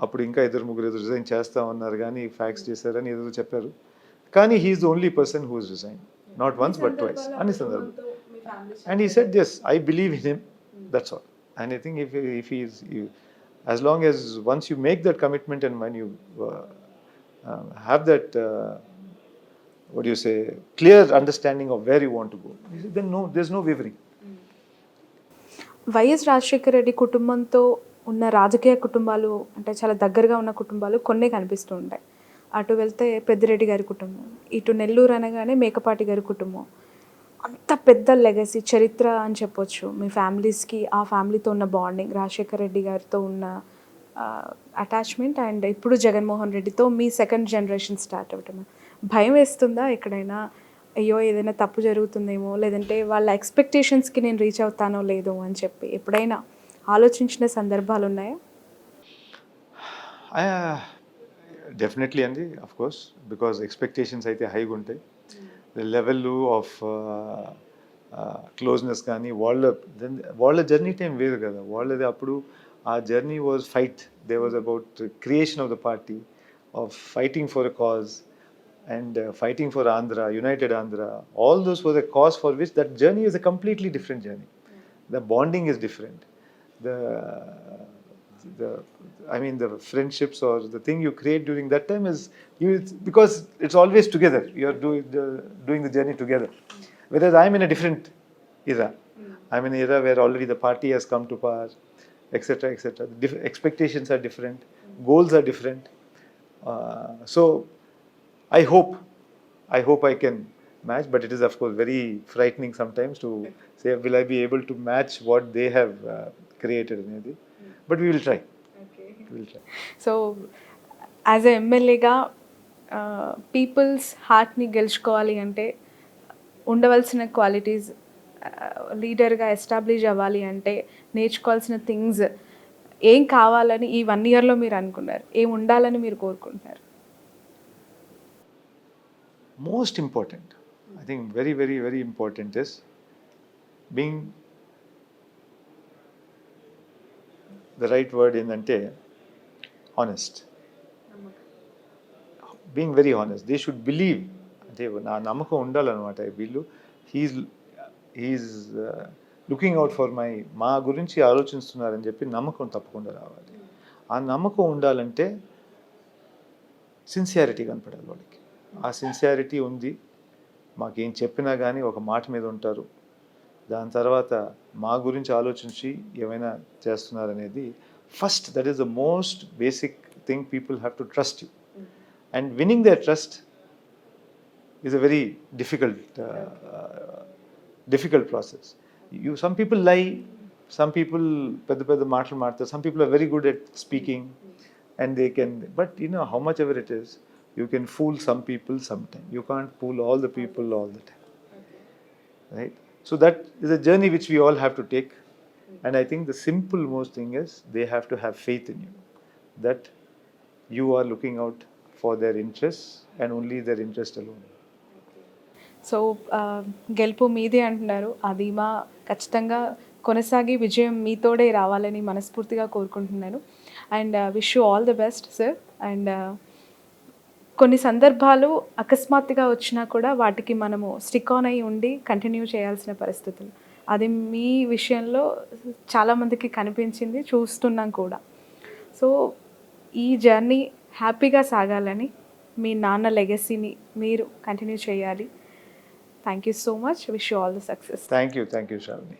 అప్పుడు ఇంకా ఇద్దరు ముగ్గురు resign చేస్తామన్నారు, కానీ fax చేశారని ఏదో చెప్పారు. కానీ he is the only person who has resigned. Not once but twice. అన్ని సందర్భాలు. And he said, yes, I believe in him, that's all. And I think if he is, as long as once you make that commitment and when you have that, what do you say, clear understanding of where you want to go, then no, there's no wavering. YS Rajasekhara Reddy కుటుంబంతో ఉన్న రాజకీయ కుటుంబాలు అంటే చాలా దగ్గరగా ఉన్న కుటుంబాలు కొన్నే కనిపిస్తూ ఉంటాయి. అటు వెళ్తే పెద్దిరెడ్డి గారి కుటుంబం, ఇటు నెల్లూరు అనగానే మేకపాటి గారి కుటుంబం. అంత పెద్ద లెగసీ చరిత్ర అని చెప్పొచ్చు మీ ఫ్యామిలీస్కి. ఆ ఫ్యామిలీతో ఉన్న బాండింగ్, రాజశేఖర రెడ్డి గారితో ఉన్న అటాచ్మెంట్, అండ్ ఇప్పుడు జగన్మోహన్ రెడ్డితో మీ సెకండ్ జనరేషన్ స్టార్ట్ అవ్వటం. భయం వేస్తుందా ఎక్కడైనా, అయ్యో ఏదైనా తప్పు జరుగుతుందేమో, లేదంటే వాళ్ళ ఎక్స్పెక్టేషన్స్కి నేను రీచ్ అవుతానో లేదో అని చెప్పి ఎప్పుడైనా ఆలోచించిన సందర్భాలు ఉన్నాయా? డెఫినెట్లీ అండి, అఫ్ కోర్స్, బికాజ్ ఎక్స్పెక్టేషన్స్ అయితే హైగా ఉంటాయి. ద లెవెల్ ఆఫ్ క్లోజ్నెస్ కానీ వాళ్ళ జర్నీ టైం వేరు కదా. వాళ్ళది అప్పుడు ఆ journey was fight. They was about creation of the party, of fighting for a cause and fighting for Andhra, United Andhra. All those was a cause for which that journey is a completely different journey. The bonding is different. The I mean the friendships or the thing you create during that time is because it's always together. You are doing the journey together. Whereas I'm in a different era. I'm in an era where already the party has come to power, etc., etc. Expectations are different, goals are different. So I hope I can match, but it is of course very frightening sometimes to say, will I be able to match what they have created? But we will try. Okay. We will try. So as a ఎమ్మెల్యేగా peoples హార్ట్ని గెలుచుకోవాలి అంటే ఉండవలసిన qualities, లీడర్గా establish అవ్వాలి అంటే నేర్చుకోవాల్సిన things ఏం కావాలని ఈ 1 yearలో మీరు అనుకున్నారు, ఏం ఉండాలని మీరు కోరుకుంటున్నారు? Most important, I think very, very, very important is being, the right word ఏంటంటే honest. Being very honest. They should believe, అంటే నా నమ్మకం ఉండాలన్నమాట. వీళ్ళు హీఈస్ లుకింగ్ అవుట్ ఫర్ మా గురించి ఆలోచిస్తున్నారని చెప్పి నమ్మకం తప్పకుండా రావాలి. ఆ నమ్మకం ఉండాలంటే సిన్సియారిటీ కనపడాలి వాళ్ళకి. ఆ సిన్సియారిటీ ఉంది, మాకేం చెప్పినా కానీ ఒక మాట మీద ఉంటారు. దాని తర్వాత మా గురించి ఆలోచించి ఏమైనా చేస్తున్నారనేది first, that is the most basic thing. People have to trust you, and winning their trust is a very difficult process. Some people lie, some people పెద్ద మాటలు మాట్లాడతారు, some people are very good at speaking and they can, but how much ever it is, you can fool some people sometime. You can't fool all the people all the time. Right? So that is a journey which we all have to take. And I think the simple most thing is they have to have faith in you. That you are looking out for their interests and only their interest alone. So గెలుపు మీదే అంటున్నారు. ఆ ధీమా ఖచ్చితంగా కొనసాగి విజయం మీతోడే రావాలని మనస్ఫూర్తిగా కోరుకుంటున్నాను. And wish you all the best sir. And కొన్ని సందర్భాలు అకస్మాత్తుగా వచ్చినా కూడా వాటికి మనము స్టిక్ ఆన్ అయ్యి ఉండి కంటిన్యూ చేయాల్సిన పరిస్థితులు. అది మీ విషయంలో చాలామందికి కనిపించింది, చూస్తున్నాం కూడా. సో ఈ జర్నీ హ్యాపీగా సాగాలని, మీ నాన్న లెగసీని మీరు కంటిన్యూ చేయాలి. Thank you so much. Wish you all the success. Thank you, Shalini.